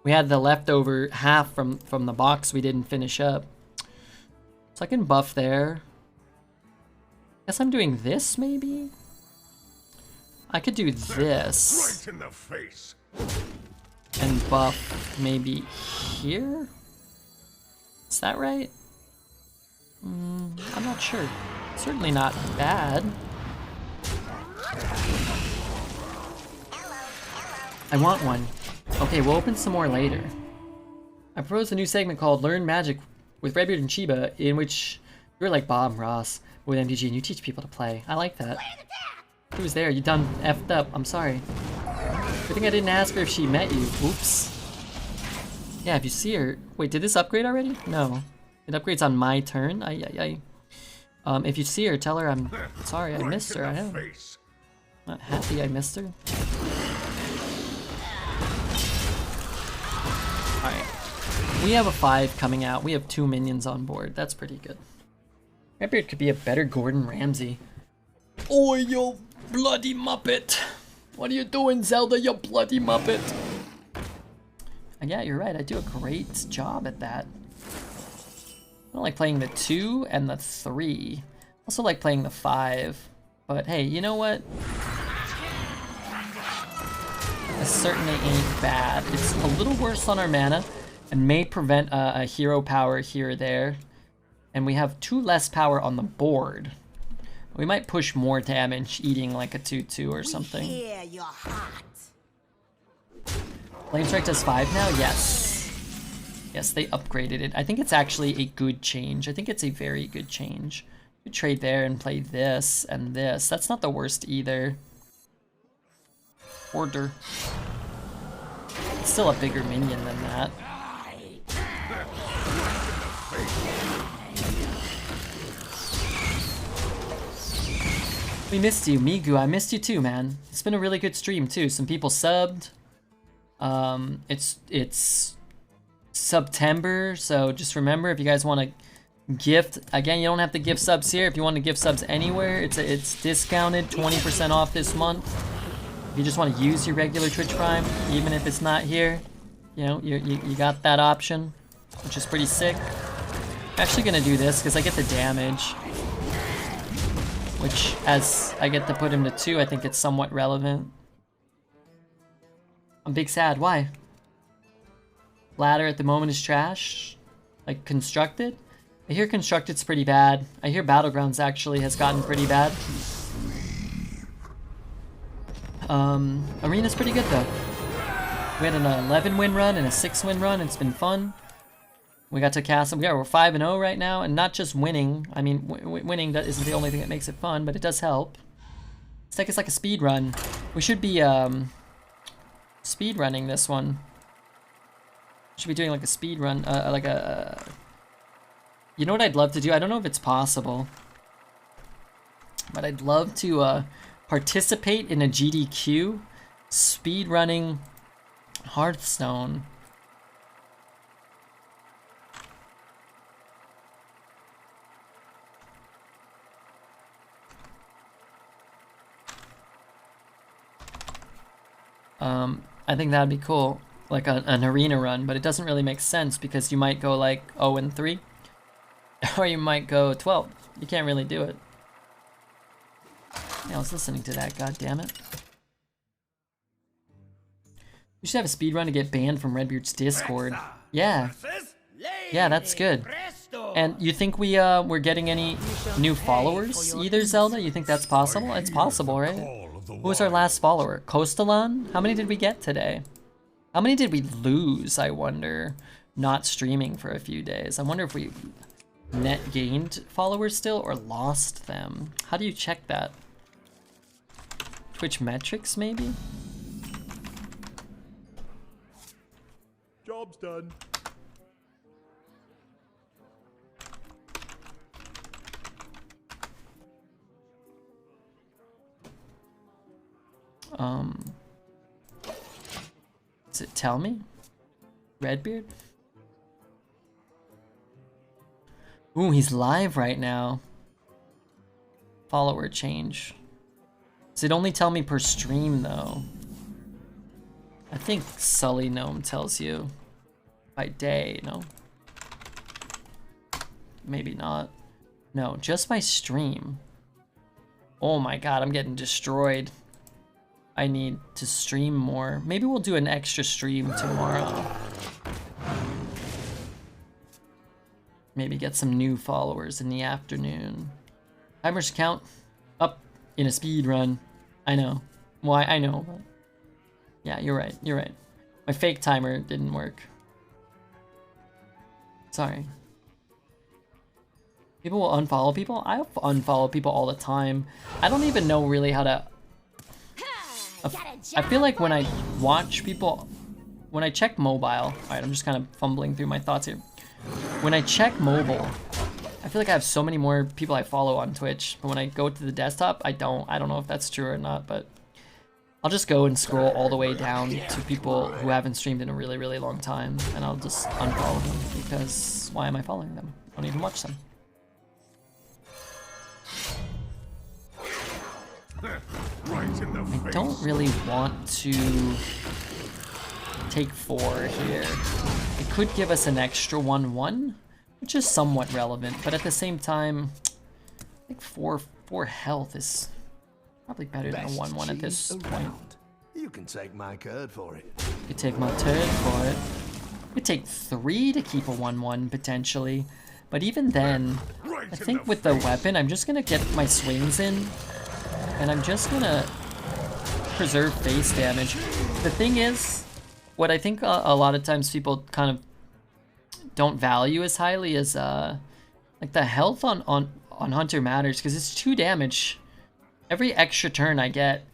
We had the leftover half from the box we didn't finish up. So I can buff there. Guess I'm doing this, maybe? I could do this. Right in the face. And buff maybe here? Is that right? I'm not sure. Certainly not bad. I want one. Okay, we'll open some more later. I propose a new segment called Learn Magic with Redbeard and Chiba, in which you're like Bob Ross with MTG and you teach people to play. I like that. Who's there? You done effed up. I'm sorry. I think I didn't ask her if she met you. Oops. Yeah, if you see her... Wait, did this upgrade already? No. It upgrades on my turn? If you see her, tell her I'm sorry I missed her. I am not happy I missed her. Alright. We have a 5 coming out. We have 2 minions on board. That's pretty good. Redbeard could be a better Gordon Ramsay. Oh, you bloody muppet! What are you doing, Zelda, you bloody muppet? And yeah, you're right. I do a great job at that. I don't like playing the 2 and the 3. I also like playing the 5. But hey, you know what? This certainly ain't bad. It's a little worse on our mana and may prevent a hero power here or there. And we have 2 less power on the board. We might push more damage eating like a 2/2 or something. Hear your heart. Flame Strike does 5 now? Yes. Yes, they upgraded it. I think it's actually a good change. I think it's a very good change. You trade there and play this and this. That's not the worst either. Order. It's still a bigger minion than that. We missed you, Migu. I missed you too, man. It's been a really good stream too. Some people subbed. It's September, so just remember if you guys want to gift. Again, you don't have to gift subs here. If you want to gift subs anywhere, it's discounted, 20% off this month. If you just want to use your regular Twitch Prime, even if it's not here, you know, you got that option, which is pretty sick. I'm actually gonna do this because I get the damage, which as I get to put him to 2, I think it's somewhat relevant. I'm big sad. Why? Ladder at the moment is trash. Like Constructed? I hear Constructed's pretty bad. I hear Battlegrounds actually has gotten pretty bad. Arena's pretty good though. We had an 11 win run and a 6 win run. It's been fun. We got to cast. We're 5-0 right now, and not just winning. I mean, winning isn't the only thing that makes it fun, but it does help. It's like a speed run. We should be speed running this one. Should be doing like a speed run, like a. You know what I'd love to do? I don't know if it's possible, but I'd love to participate in a GDQ speed running Hearthstone. I think that'd be cool, like an arena run, but it doesn't really make sense because you might go like 0-3, or you might go 12. You can't really do it. Yeah, I was listening to that, god damn it. We should have a speed run to get banned from Redbeard's Discord. Yeah. Yeah, that's good. And you think we're getting any new followers either, Zelda? You think that's possible? It's possible, right? Who was our last follower? Coastalon? How many did we get today? How many did we lose, I wonder, not streaming for a few days? I wonder if we net gained followers still or lost them. How do you check that? Twitch metrics, maybe? Job's done. Does it tell me? Redbeard? Ooh, he's live right now. Follower change. Does it only tell me per stream though? I think Sully Gnome tells you by day, no? Maybe not. No, just by stream. Oh my god, I'm getting destroyed. I need to stream more. Maybe we'll do an extra stream tomorrow. Maybe get some new followers in the afternoon. Timers count up in a speed run. I know. Why? I know. But yeah, you're right. You're right. My fake timer didn't work. Sorry. People will unfollow people? I unfollow people all the time. I don't even know really how to... I feel like when I watch people... When I check mobile... Alright, I'm just kind of fumbling through my thoughts here. When I check mobile, I feel like I have so many more people I follow on Twitch. But when I go to the desktop, I don't. I don't know if that's true or not, but... I'll just go and scroll all the way down to people who haven't streamed in a really, really long time. And I'll just unfollow them because why am I following them? I don't even watch them. I don't really want to take 4 here. It could give us an extra 1-1, which is somewhat relevant, but at the same time, I think 4 health is probably better than a 1-1 at this point. You can take my card for it. You could take my turd for it. You could take 3 to keep a 1-1 potentially, but even then, I think with the weapon, I'm just gonna get my swings in. And I'm just gonna preserve face damage. The thing is, what I think a lot of times people kind of don't value as highly is like the health on Hunter matters because it's 2 damage. Every extra turn I get,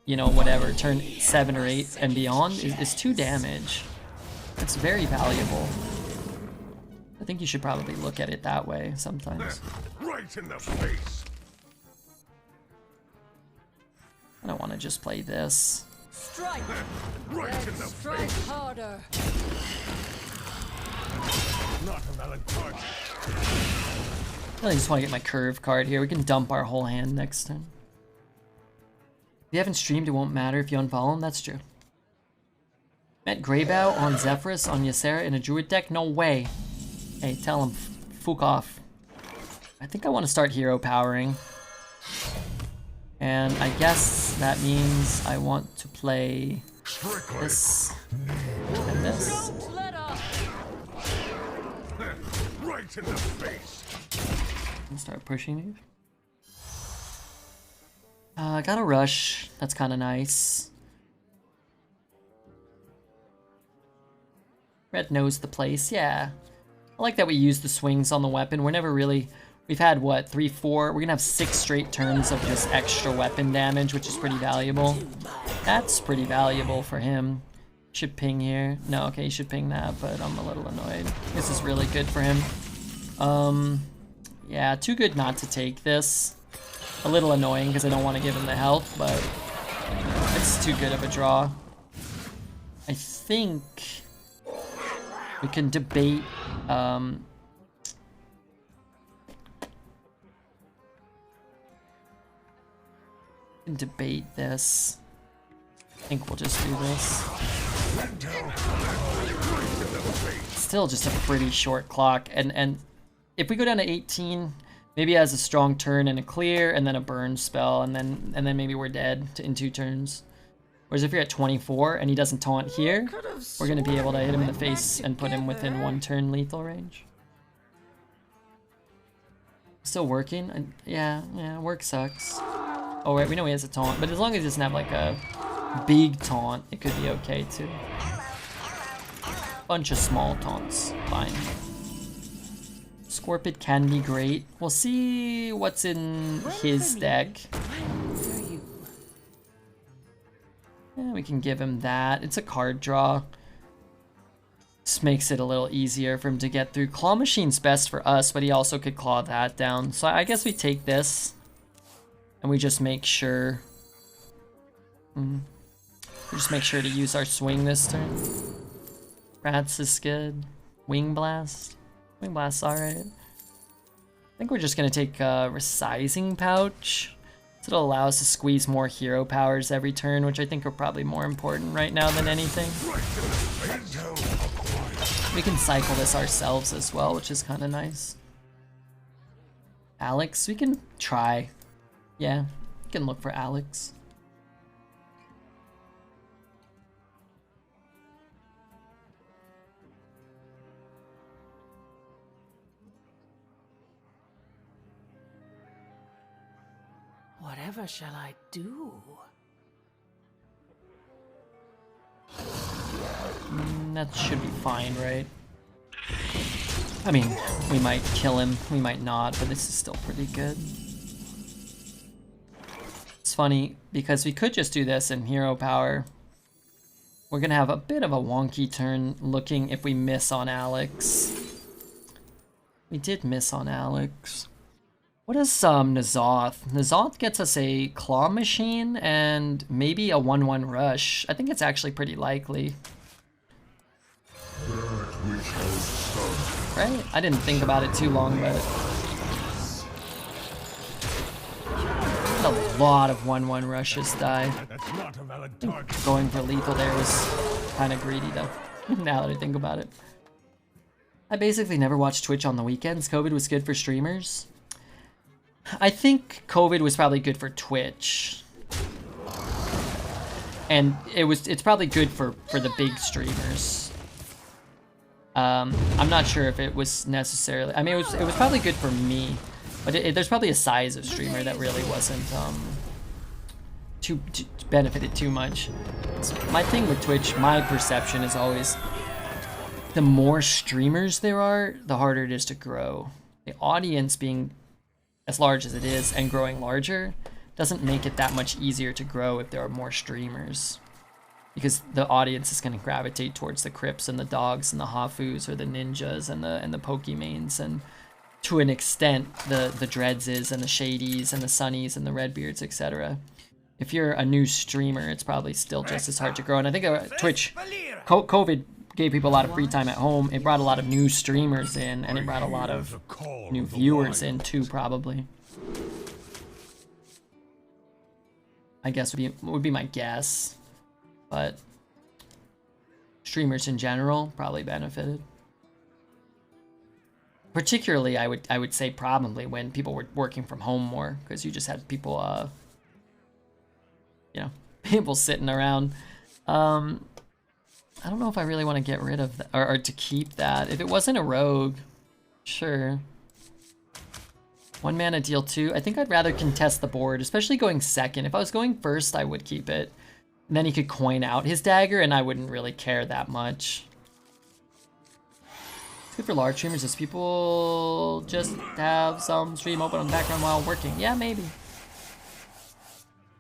you know, whatever, turn 7 or 8 and beyond is 2 damage. It's very valuable. I think you should probably look at it that way sometimes. Right in the face. I don't want to just play this. Strike! Right in the Strike face. harder! Not a melon card. I just want to get my curve card here. We can dump our whole hand next turn. you haven't streamed, it won't matter if you unfollow him. That's true. Met Greybow on Zephyrus on Ysera in a Druid deck? No way. Hey, tell him. Fuck off. I think I want to start hero powering. And I guess that means I want to play this and this. Right in the face. And start pushing these. Got a rush. That's kind of nice. Red knows the place. Yeah. I like that we use the swings on the weapon. We're never really... We've had, what, 3, 4? We're gonna have 6 straight turns of just extra weapon damage, which is pretty valuable. That's pretty valuable for him. Should ping here. No, okay, he should ping that, but I'm a little annoyed. This is really good for him. Yeah, too good not to take this. A little annoying because I don't want to give him the health, but it's too good of a draw. I think we can debate this. I think we'll just do this. Still just a pretty short clock, and if we go down to 18, maybe he has a strong turn and a clear, and then a burn spell, and then maybe we're dead in 2 turns. Whereas if you're at 24 and he doesn't taunt here, we're gonna be able to hit him in the face and put him within 1 turn lethal range. Still working? And yeah, work sucks. Oh right, we know he has a taunt, but as long as he doesn't have like a big taunt, it could be okay too. Bunch of small taunts, fine. Scorpid can be great. We'll see what's in his deck. Yeah, we can give him that. It's a card draw. This makes it a little easier for him to get through. Claw Machine's best for us, but he also could claw that down. So I guess we take this. And we just make sure... we just make sure to use our swing this turn. Rats is good. Wing Blast. Wing Blast's alright. I think we're just going to take a Resizing Pouch. So it'll allow us to squeeze more hero powers every turn, which I think are probably more important right now than anything. We can cycle this ourselves as well, which is kind of nice. Alex, we can try. Yeah, we can look for Alex. Whatever shall I do? That should be fine, right? I mean, we might kill him, we might not, but this is still pretty good. It's funny, because we could just do this in hero power. We're gonna have a bit of a wonky turn looking if we miss on Alex. We did miss on Alex. What is N'Zoth? N'Zoth gets us a Claw Machine and maybe a 1/1 rush. I think it's actually pretty likely. Right? I didn't think about it too long, but a lot of 1/1 rushes die. Going for lethal there was kind of greedy though, now that I think about it. I basically never watched Twitch on the weekends. COVID was good for streamers. I think COVID was probably good for Twitch. And it's probably good for the big streamers. I'm not sure if it was necessarily, I mean, it was probably good for me, but there's probably a size of streamer that really wasn't too benefited too much. So my thing with Twitch, my perception is always the more streamers there are, the harder it is to grow. The audience being as large as it is and growing larger doesn't make it that much easier to grow if there are more streamers, because the audience is going to gravitate towards the Crips and the Dogs and the Hafus or the Ninjas and the Pokemains, and to an extent the Dreadses and the Shadies and the Sunnies and the Redbeards, etc. If you're a new streamer, it's probably still just as hard to grow. And I think Twitch, COVID gave people a lot of free time at home. It brought a lot of new streamers in, and it brought a lot of new viewers in too, probably. I guess would be my guess. But streamers in general probably benefited. Particularly, I would say probably when people were working from home more, because you just had people, you know, people sitting around. I don't know if I really want to get rid of that, or to keep that. If it wasn't a rogue, sure. 1 mana deal 2. I think I'd rather contest the board, especially going second. If I was going first, I would keep it. And then he could coin out his dagger, and I wouldn't really care that much. It's good for large streamers, as people just have some stream open on the background while working. Yeah, maybe.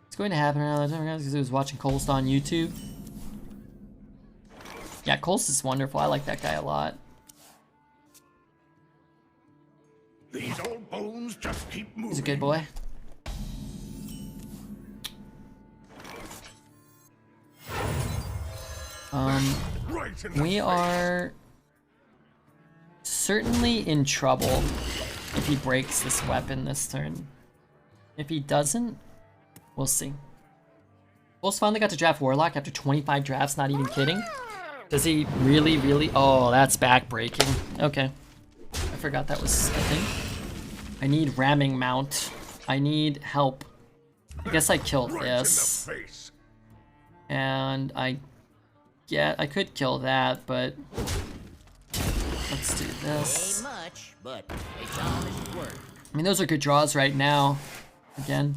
It's going to happen around the time because I was watching Colst on YouTube. Yeah, Colst is wonderful. I like that guy a lot. These old bones just keep moving. He's a good boy. We are certainly in trouble if he breaks this weapon this turn. If he doesn't, we'll see. Wolf's finally got to draft Warlock after 25 drafts, not even kidding. Does he really, really? Oh, that's backbreaking. Okay. I forgot that was a thing. I need ramming mount. I need help. I guess I killed this. And I could kill that, but let's do this. I mean, those are good draws right now. Again,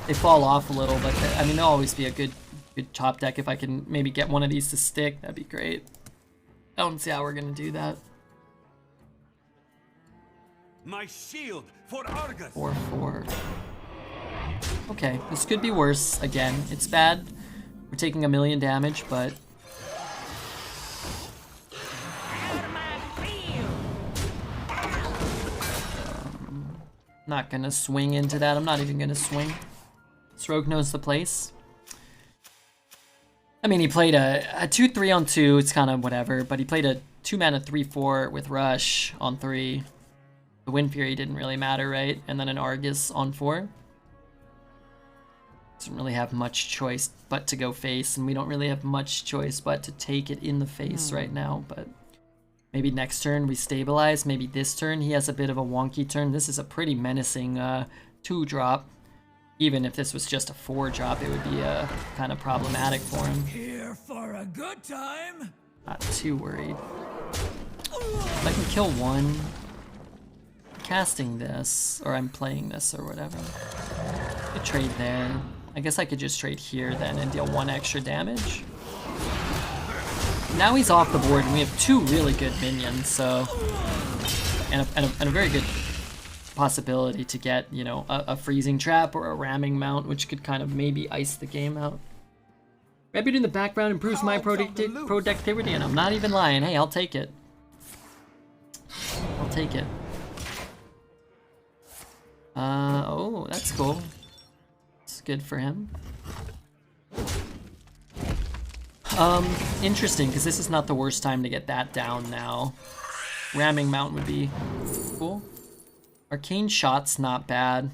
they fall off a little, but I mean, they'll always be a good top deck. If I can maybe get one of these to stick, that'd be great. I don't see how we're gonna do that. My shield for Argus. 4/4. Okay, this could be worse. Again, it's bad. We're taking 1 million damage, but not gonna swing into that. I'm not even gonna swing. This rogue knows the place. I mean, he played a 2/3 on 2. It's kind of whatever, but he played a 2 mana 3/4 with Rush on 3. The Wind Fury didn't really matter, right? And then an Argus on 4. Doesn't really have much choice but to go face, and we don't really have much choice but to take it in the face right now. But maybe next turn we stabilize. Maybe this turn he has a bit of a wonky turn. This is a pretty menacing 2-drop. Even if this was just a 4-drop, it would be kind of problematic for him. Here for a good time. Not too worried. If I can kill one, casting this, or I'm playing this or whatever. I could trade there. I guess I could just trade here then and deal 1 extra damage. Now he's off the board and we have 2 really good minions, so and a very good possibility to get, you know, a freezing trap or a ramming mount, which could kind of maybe ice the game out. Rabbit in the background improves my productivity, and I'm not even lying. Hey, I'll take it. I'll take it. Oh, that's cool. It's good for him. Interesting, because this is not the worst time to get that down now. Ramming mount would be cool. Arcane shot's not bad.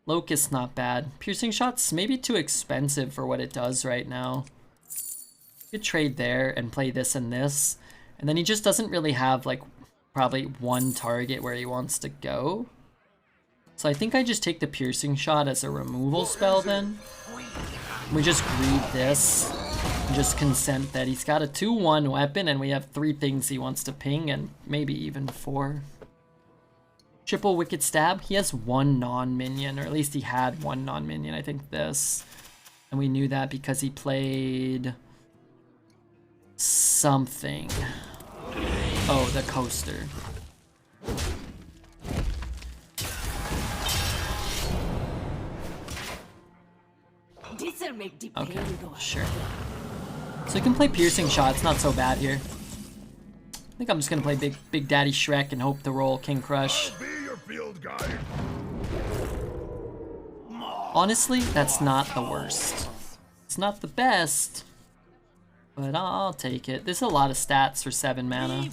Locust not bad. Piercing shot's maybe too expensive for what it does right now. Could trade there and play this and this. And then he just doesn't really have like probably one target where he wants to go. So I think I just take the piercing shot as a removal spell then. We just greed this. And just consent that he's got a 2/1 weapon and we have 3 things he wants to ping and maybe even 4. Triple Wicked Stab. He has 1 non-minion, or at least he had 1 non-minion. I think this. And we knew that because he played something. Oh, the coaster. Okay, sure. So you can play piercing shots, not so bad here. I think I'm just gonna play Big Daddy Shrek and hope to roll King Crush. Honestly, that's not the worst. It's not the best, but I'll take it. There's a lot of stats for 7 mana.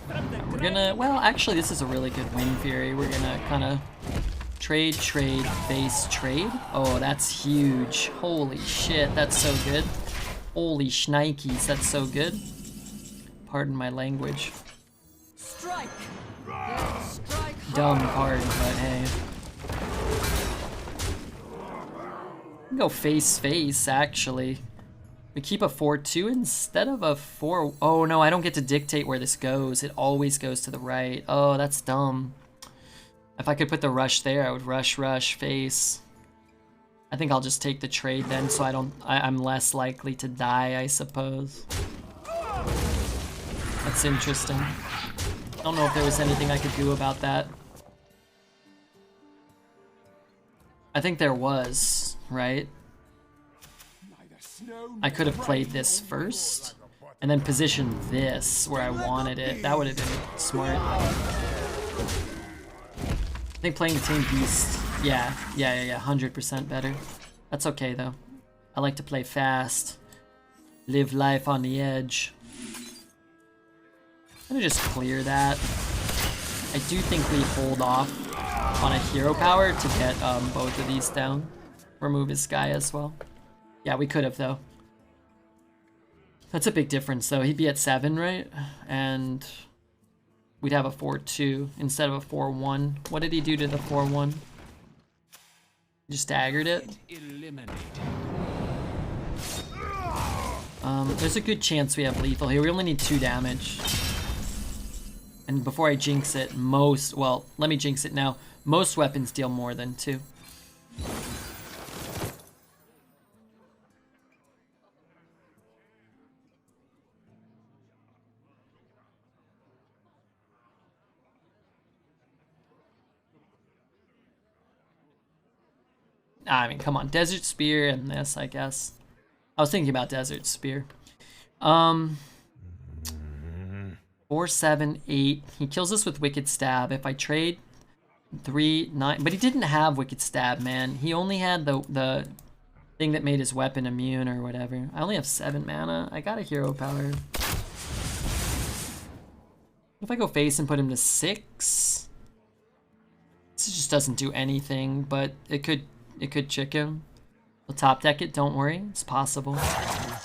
And we're gonna, well, actually this is a really good Wind Fury. We're gonna kind of Trade, trade, face, trade. Oh, that's huge. Holy shit, that's so good. Holy shnikes, that's so good. Pardon my language. Strike. Strike. Dumb card, but hey. Go face, face, actually. We keep a 4-2 instead of a 4... Oh no, I don't get to dictate where this goes. It always goes to the right. Oh, that's dumb. If I could put the rush there, I would rush, rush, face. I think I'll just take the trade then, so I'm less likely to die, I suppose. That's interesting. I don't know if there was anything I could do about that. I think there was, right? I could have played this first, and then positioned this where I wanted it. That would have been smart. I think playing Team Beast, yeah, 100% better. That's okay though. I like to play fast, live life on the edge. I'm gonna just clear that. I do think we hold off on a hero power to get both of these down. Remove his guy as well. Yeah, we could have though. That's a big difference though. He'd be at 7, right? And we'd have a 4-2 instead of a 4-1. What did he do to the 4-1? Just staggered it. There's a good chance we have lethal here. We only need 2 damage. And before I jinx it, well, let me jinx it now. Most weapons deal more than 2. I mean, come on, Desert Spear and this, I guess. I was thinking about Desert Spear. 4, 7, 8. He kills us with Wicked Stab. If I trade 3, 9, but he didn't have Wicked Stab, man. He only had the thing that made his weapon immune or whatever. I only have 7 mana. I got a hero power. If I go face and put him to 6, this just doesn't do anything, but it could chick him. We'll top deck it, don't worry, it's possible.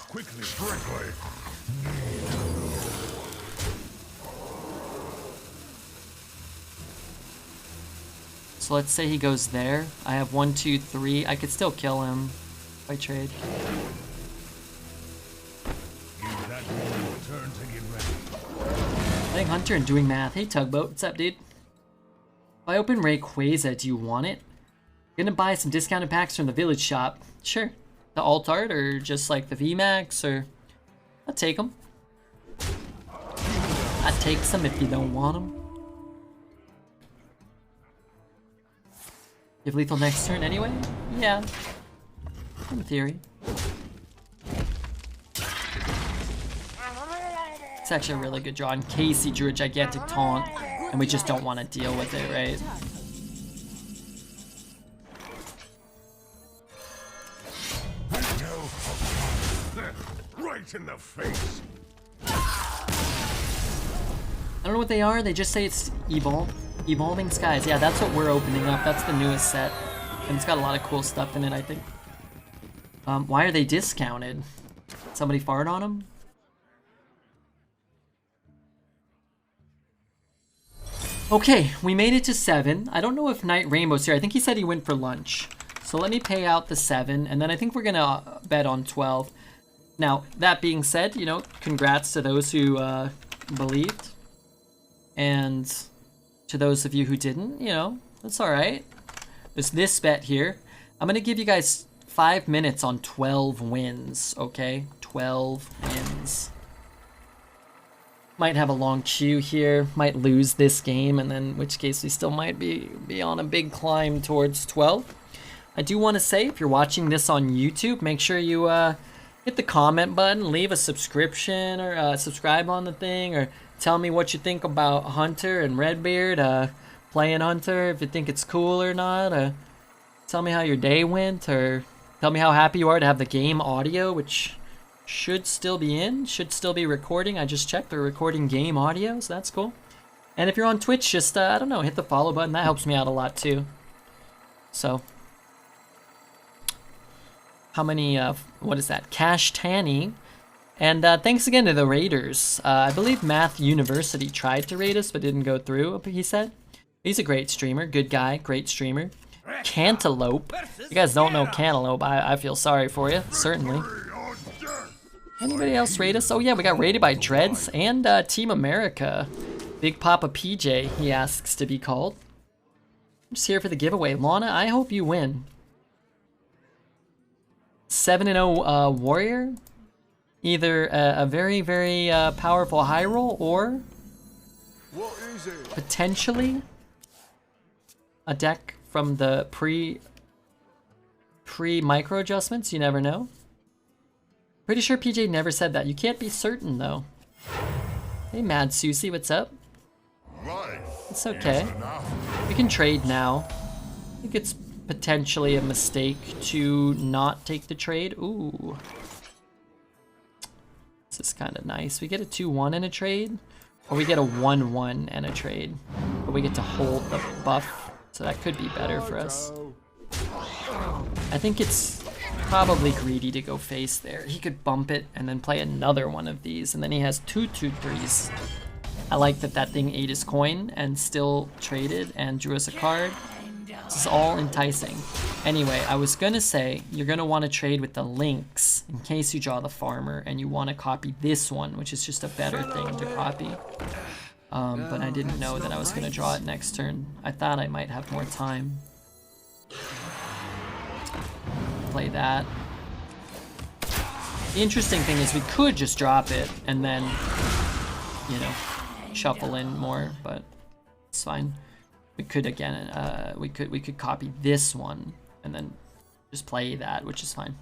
Quickly. So let's say he goes there. I have 1, 2, 3. I could still kill him if I trade. Give that one a turn to get ready. Playing Hunter and doing math. Hey Tugboat, what's up, dude? If I open Rayquaza, do you want it? Gonna buy some discounted packs from the village shop. Sure. The alt art or just like the VMAX or... I'll take them. I take some if you don't want them. You have lethal next turn anyway? Yeah. In theory. It's actually a really good draw. In case he drew a gigantic taunt and we just don't want to deal with it, right? Right in the face. I don't know what they are. They just say it's Evolving Skies. Yeah, that's what we're opening up. That's the newest set. And it's got a lot of cool stuff in it, I think. Why are they discounted? Somebody fart on them? Okay, we made it to 7. I don't know if Night Rainbow's here. I think he said he went for lunch. So let me pay out the 7, and then I think we're gonna bet on 12. Now, that being said, you know, congrats to those who believed. And to those of you who didn't, you know, that's all right. There's this bet here. I'm going to give you guys 5 minutes on 12 wins, okay? 12 wins. Might have a long queue here. Might lose this game, and then in which case we still might be on a big climb towards 12. I do want to say, if you're watching this on YouTube, make sure you... hit the comment button, leave a subscription or subscribe on the thing, or tell me what you think about Hunter and Redbeard, playing Hunter, if you think it's cool or not. Tell me how your day went, or tell me how happy you are to have the game audio, which should still be should still be recording. I just checked, they're recording game audio, so that's cool. And if you're on Twitch, just, I don't know, hit the follow button. That helps me out a lot too. So, how many, what is that? Cash Tanny. And thanks again to the raiders. I believe Math University tried to raid us, but didn't go through, he said. He's a great streamer, good guy, great streamer. Cantaloupe. You guys don't know Cantaloupe, I feel sorry for you, certainly. Anybody else raid us? Oh yeah, we got raided by Dreads and Team America. Big Papa PJ, he asks to be called. I'm just here for the giveaway. Lana, I hope you win. 7-0 warrior. Either a very, very powerful high roll or potentially a deck from the pre-micro adjustments. You never know. Pretty sure PJ never said that. You can't be certain though. Hey Mad Susie, what's up? It's okay. We can trade now. I think it's potentially a mistake to not take the trade. Ooh. This is kind of nice. We get a 2-1 in a trade, or we get a 1-1 and a trade. But we get to hold the buff, so that could be better for us. I think it's probably greedy to go face there. He could bump it and then play another one of these, and then he has 2/2/3s. I like that that thing ate his coin and still traded and drew us a card. This is all enticing. Anyway, I was gonna say, you're gonna wanna trade with the links in case you draw the farmer and you wanna copy this one, which is just a better thing to copy. But I didn't know that I was gonna draw it next turn. I thought I might have more time. Play that. The interesting thing is we could just drop it and then, you know, shuffle in more, but it's fine. We could again, we could copy this one and then just play that, which is fine.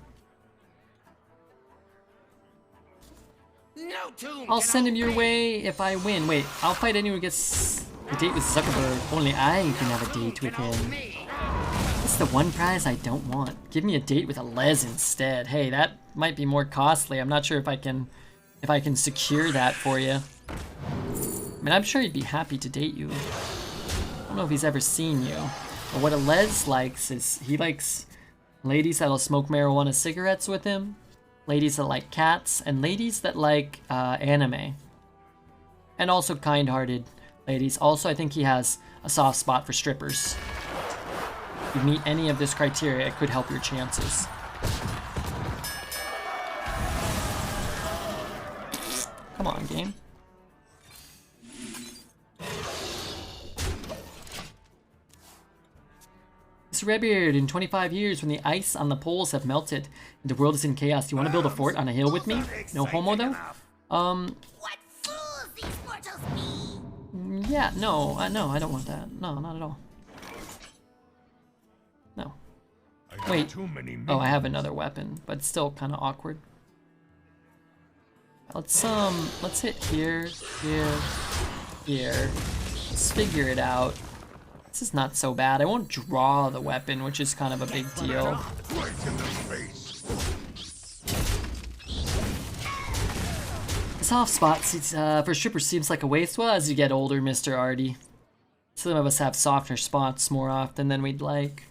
I'll send him your way if I win. Wait, I'll fight anyone who gets a date with Zuckerberg. Only I can have a date with him. That's the one prize I don't want. Give me a date with a Les instead. Hey, that might be more costly. I'm not sure if I can secure that for you. I mean, I'm sure he'd be happy to date you. I don't know if he's ever seen you. But what a Les likes is he likes ladies that'll smoke marijuana cigarettes with him, ladies that like cats, and ladies that like anime. And also kind-hearted ladies. Also, I think he has a soft spot for strippers. If you meet any of this criteria, it could help your chances. Come on, game. Mr. Redbeard, in 25 years, when the ice on the poles have melted and the world is in chaos, do you want to build a fort on a hill with me? No homo, though? What fools these mortals be! Yeah, no, no, I don't want that. No, not at all. No. Wait. Oh, I have another weapon, but it's still kind of awkward. Let's hit here, here, here. Let's figure it out. This is not so bad. I won't draw the weapon, which is kind of a big deal. The soft spots for strippers seems like a waste. Well, as you get older, Mr. Artie. Some of us have softer spots more often than we'd like.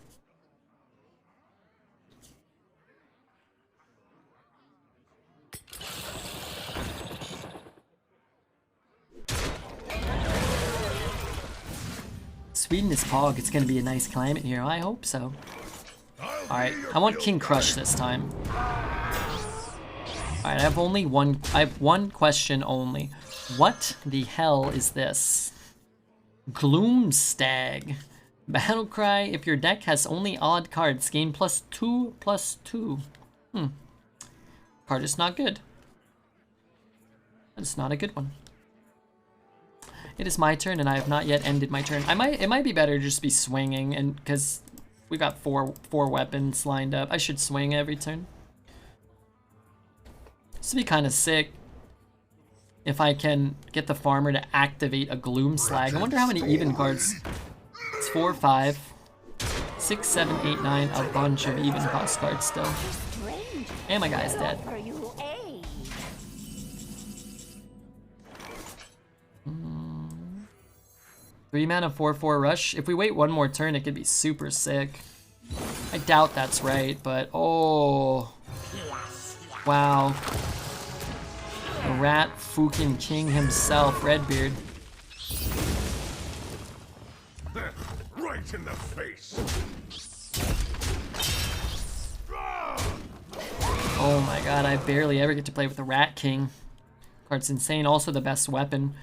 Sweden is Pog. It's gonna be a nice climate here. I hope so. Alright, I want King Crush this time. Alright, I have one question only. What the hell is this? Gloomstag. Battlecry, if your deck has only odd cards, gain +2/+2. Card is not good. That's not a good one. It is my turn, and I have not yet ended my turn. It might be better to just be swinging, and because we got four weapons lined up, I should swing every turn. This would be kind of sick if I can get the farmer to activate a Gloomslag. I wonder how many even cards. It's 4, 5, 6, 7, 8, 9. A bunch of even cost cards still. And my guy's dead. 3 mana 4/4 rush. If we wait one more turn, it could be super sick. I doubt that's right, but oh. Wow. The rat fucking king himself, Redbeard. Right in the face. Oh my god, I barely ever get to play with the Rat King. Card's insane. Also the best weapon.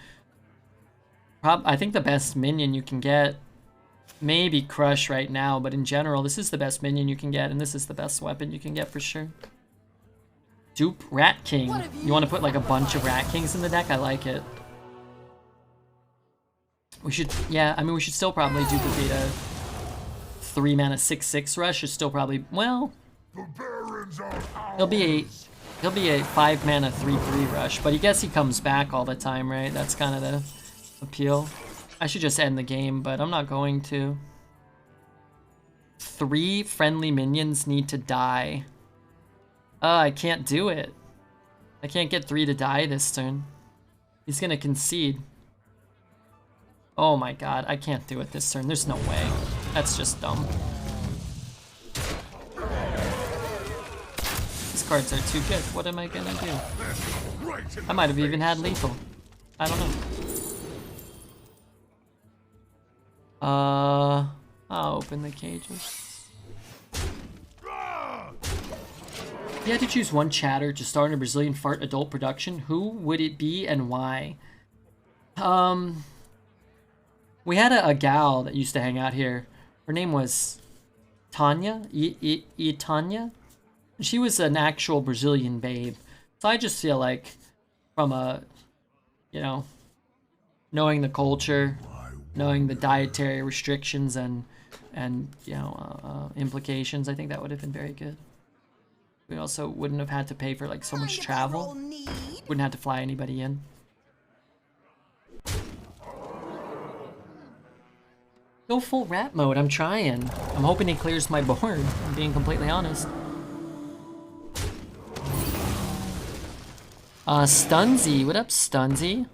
I think the best minion you can get. Maybe Crush right now, but in general, this is the best minion you can get, and this is the best weapon you can get for sure. Dupe Rat King. You want to put like a bunch of Rat Kings in the deck? I like it. We should, yeah, I mean, we should still probably duplicate a 3 mana 6/6 rush. Is still probably, well, he'll be a 5 mana 3/3 rush, but I guess he comes back all the time, right? That's kind of the appeal. I should just end the game, but I'm not going to. 3 friendly minions need to die. I can't do it. I can't get 3 to die this turn. He's gonna concede. Oh my god, I can't do it this turn. There's no way. That's just dumb. These cards are too good. What am I gonna do? I might have even had lethal. I don't know. I'll open the cages. If you had to choose one chatter to star in a Brazilian fart adult production, who would it be and why? We had a gal that used to hang out here. Her name was Tanya, Tanya. She was an actual Brazilian babe. So I just feel like from a, you know, knowing the culture, knowing the dietary restrictions and you know, implications, I think that would have been very good. We also wouldn't have had to pay for like so much travel. Wouldn't have to fly anybody in. Go full rat mode, I'm trying. I'm hoping he clears my board, I'm being completely honest. Stunzy, what up Stunzy?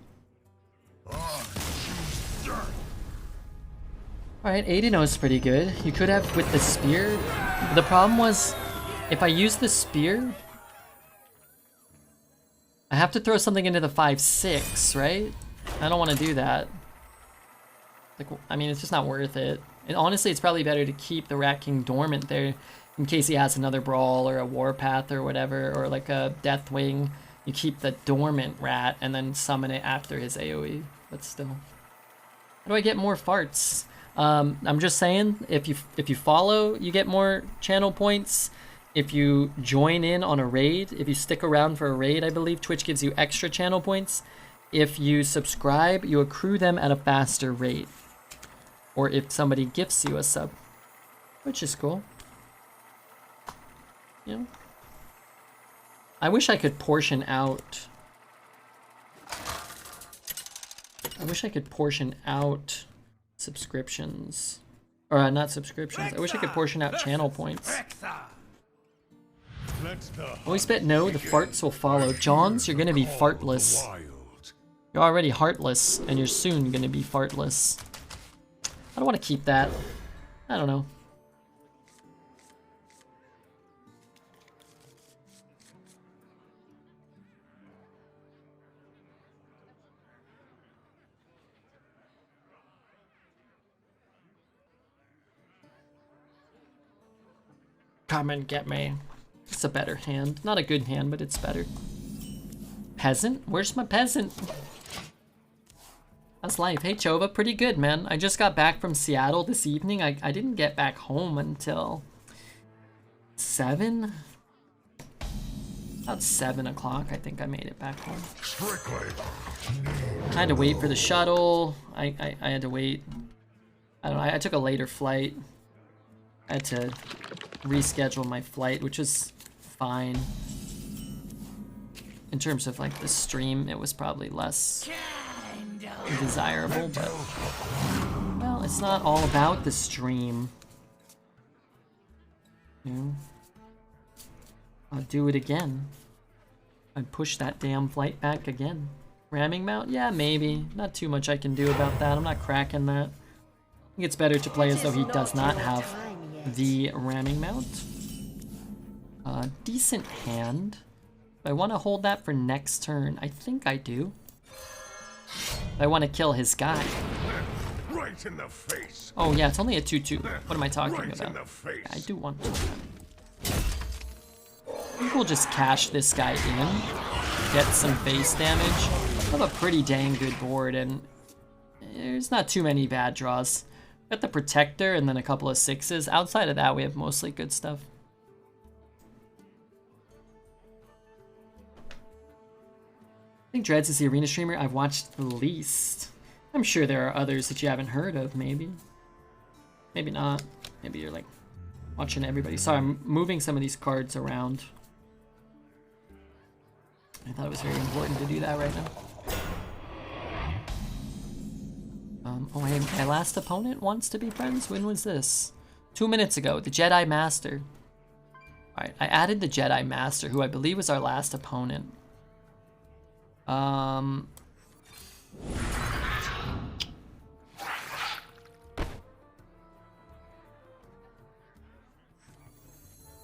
Alright, 8-0 is pretty good. You could have with the spear. The problem was, if I use the spear, I have to throw something into the 5/6, right? I don't want to do that. Like, I mean, it's just not worth it. And honestly, it's probably better to keep the Rat King dormant there in case he has another Brawl or a Warpath or whatever, or like a Deathwing. You keep the dormant rat and then summon it after his AoE. But still, how do I get more farts? I'm just saying, if you follow, you get more channel points. If you join in on a raid, if you stick around for a raid, I believe Twitch gives you extra channel points. If you subscribe, you accrue them at a faster rate. Or if somebody gifts you a sub, which is cool. Yeah. I wish I could portion out. Subscriptions. Or not subscriptions. I wish I could portion out channel points. Always bet no, the farts will follow. Johns, you're gonna be fartless. You're already heartless, and you're soon gonna be fartless. I don't want to keep that. I don't know. Come and get me. It's a better hand. Not a good hand, but it's better. Peasant? Where's my peasant? How's life? Hey Chova, pretty good, man. I just got back from Seattle this evening. I didn't get back home until 7? About 7 o'clock, I think I made it back home. I had to wait for the shuttle. I had to wait. I don't know, I took a later flight. I had to reschedule my flight, which was fine. In terms of like the stream, it was probably less desirable, but well, it's not all about the stream. You know? I'll do it again. I'd push that damn flight back again. Ramming mount? Yeah, maybe. Not too much I can do about that. I'm not cracking that. I think it's better to play as though he does not have the ramming mount. Decent hand. I want to hold that for next turn. I think I do. I want to kill his guy. Right in the face. Oh yeah, it's only a 2/2. What am I talking Right about? in the face. Yeah, I do want to. I think we'll just cash this guy in, get some face damage. I have a pretty dang good board, and there's not too many bad draws. Got the Protector and then a couple of 6s. Outside of that, we have mostly good stuff. I think Dreads is the arena streamer I've watched the least. I'm sure there are others that you haven't heard of, maybe. Maybe not. Maybe you're like watching everybody. Sorry, I'm moving some of these cards around. I thought it was very important to do that right now. Oh, hey, my last opponent wants to be friends? When was this? 2 minutes ago, the Jedi Master. Alright, I added the Jedi Master, who I believe was our last opponent.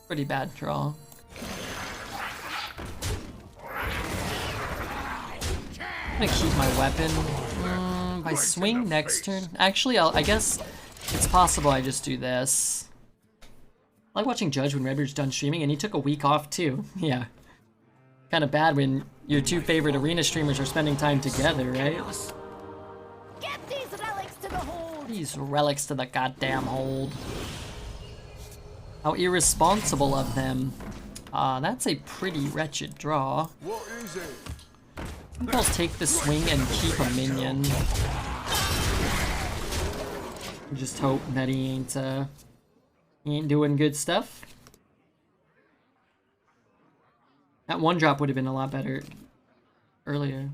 Pretty bad draw. I'm gonna keep my weapon. If I swing next turn, actually, I guess it's possible I just do this. I like watching Judge when Redbeard's done streaming, and he took a week off too. Yeah, kind of bad when your two favorite arena streamers are spending time together, right? Get these relics to the hold. These relics to the goddamn hold. How irresponsible of them. That's a pretty wretched draw. What is it? I think I'll take the swing and keep a minion. Just hope that he ain't doing good stuff. That one drop would have been a lot better earlier.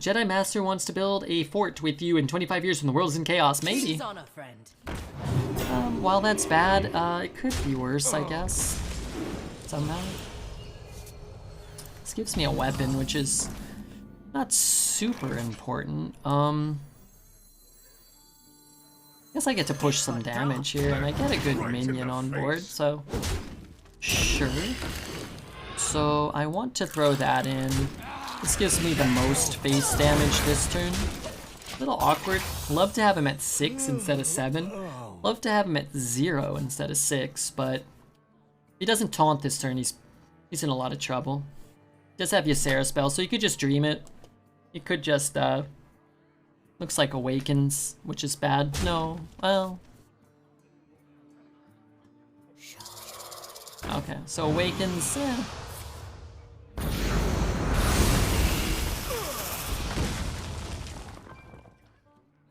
Jedi Master wants to build a fort with you in 25 years when the world is in chaos. Maybe. She's on a friend. While that's bad, it could be worse, I guess. Somehow. This gives me a weapon, which is not super important. I guess I get to push some damage here, and I get a good minion on board, so sure. So I want to throw that in. This gives me the most face damage this turn. A little awkward. Love to have him at 6 instead of 7. Love to have him at 0 instead of 6, but if he doesn't taunt this turn, he's in a lot of trouble. He does have Ysera spell, so you could just dream it. You could just, looks like Awakens, which is bad. No, well. Okay, so Awakens, yeah.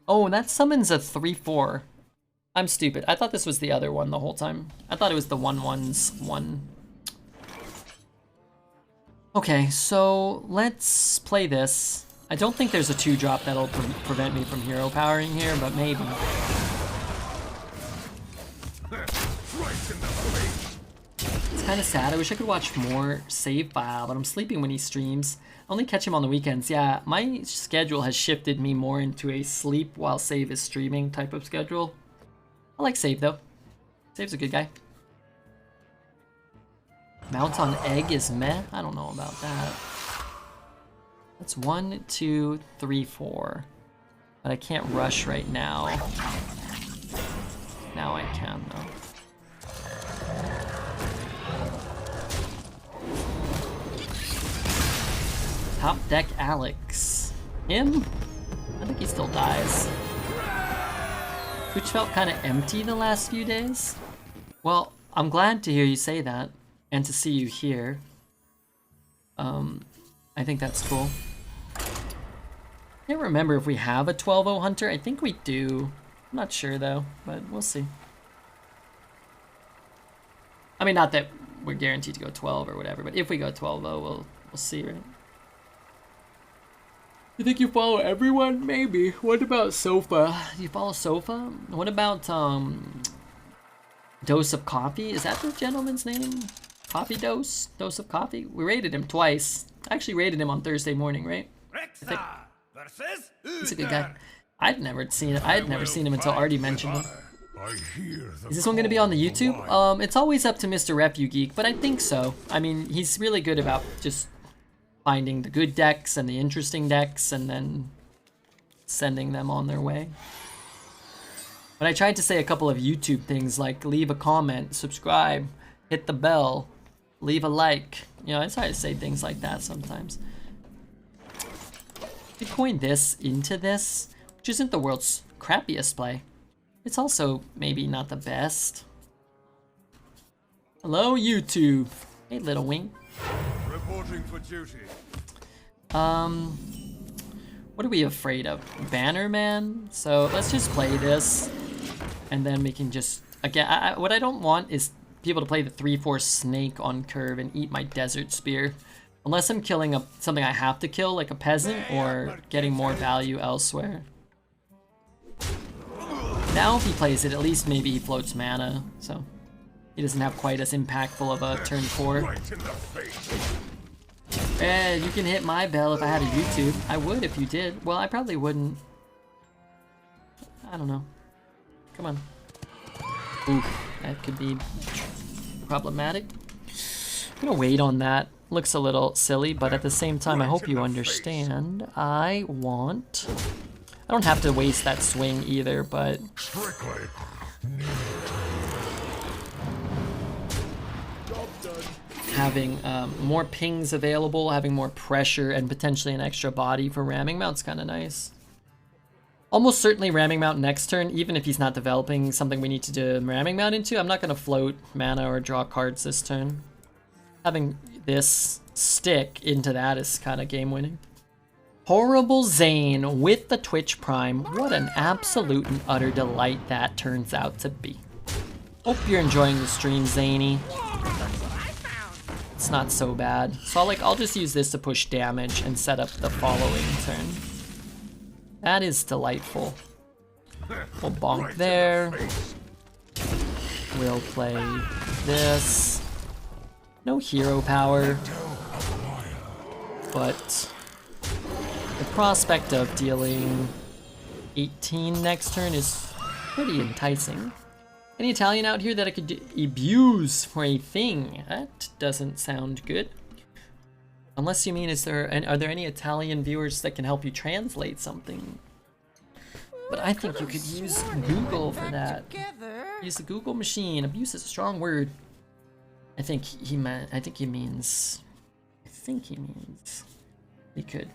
Oh, that summons a 3/4. I'm stupid. I thought this was the other one the whole time. I thought it was the 1/1's one. Okay, so let's play this. I don't think there's a 2-drop that'll prevent me from hero powering here, but maybe. It's kind of sad. I wish I could watch more Save File, but I'm sleeping when he streams. I only catch him on the weekends. Yeah, my schedule has shifted me more into a sleep while Save is streaming type of schedule. I like Save though. Save's a good guy. Mount on Egg is meh? I don't know about that. That's 1, 2, 3, 4. But I can't rush right now. Now I can though. Top deck Alex. Him? I think he still dies. Which felt kind of empty the last few days. Well, I'm glad to hear you say that. And to see you here. I think that's cool. Can't remember if we have a 12-0 Hunter. I think we do. I'm not sure though, but we'll see. I mean, not that we're guaranteed to go 12 or whatever, but if we go 12-0, we'll see, right? You think you follow everyone? Maybe. What about Sofa? Do you follow Sofa? What about Dose of Coffee? Is that the gentleman's name? Coffee Dose? Dose of Coffee? We rated him twice. I actually rated him on Thursday morning, right? Rexa versus He's a good guy. I'd never seen it. I had never seen him until Artie mentioned him. I hear the Is this one gonna be on the YouTube? It's always up to Mr. RefuGeek, but I think so. I mean, he's really good about just finding the good decks and the interesting decks and then sending them on their way. But I tried to say a couple of YouTube things like leave a comment, subscribe, hit the bell, leave a like. You know, I try to say things like that sometimes. You coin this into this, which isn't the world's crappiest play. It's also maybe not the best. Hello, YouTube. Hey, Little Wing. reporting for duty. What are we afraid of? Bannerman? So let's just play this, and then we can just again. What I don't want is people to play the 3/4 snake on curve and eat my desert spear, unless I'm killing something I have to kill, like a peasant, or getting more value elsewhere. Now if he plays it, at least maybe he floats mana, so he doesn't have quite as impactful of a turn 4. Right in the face. You can hit my bell if I had a YouTube. I would if you did. Well, I probably wouldn't. I don't know. Come on. Oof, that could be problematic. I'm gonna wait on that. Looks a little silly, but at the same time, I hope you understand. I don't have to waste that swing either, but Strictly. having more pings available, having more pressure, and potentially an extra body for ramming mount's kind of nice. Almost certainly ramming mount next turn, even if he's not developing something we need to do ramming mount into. I'm not going to float mana or draw cards this turn. Having this stick into that is kind of game winning. Horrible Zane with the Twitch Prime. What an absolute and utter delight that turns out to be. Hope you're enjoying the stream, Zany. It's not so bad. So I'll just use this to push damage and set up the following turn. That is delightful. We'll bonk there. We'll play this. No hero power. But the prospect of dealing 18 next turn is pretty enticing. Any Italian out here that I could abuse for a thing? That doesn't sound good. Unless you mean, are there any Italian viewers that can help you translate something? But I think you could use Google for that. Use the Google machine. Abuse is a strong word. I think he means we could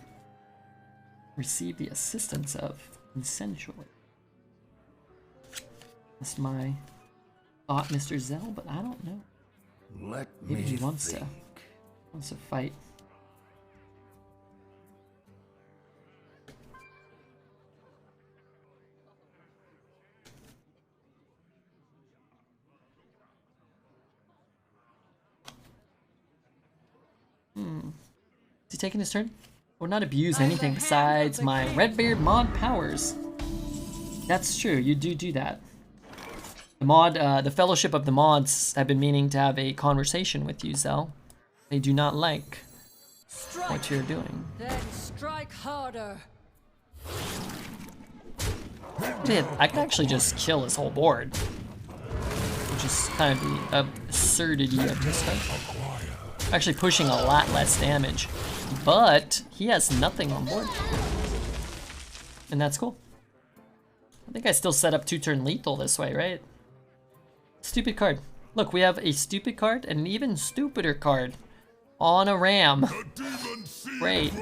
receive the assistance of consensually. That's my thought, Mr. Zell, but I don't know. Maybe he wants to fight. Is he taking his turn? Or not abuse anything besides my Redbeard mod powers. That's true, you do that. The Fellowship of the Mods have been meaning to have a conversation with you, Zell. They do not like what you're doing. Then strike harder. I could actually just kill his whole board, which is kind of the absurdity of this stuff. Actually pushing a lot less damage, but he has nothing on board, and that's cool. I think I still set up 2-turn lethal this way, right? Stupid card. Look, we have a stupid card and an even stupider card on a ram. Great.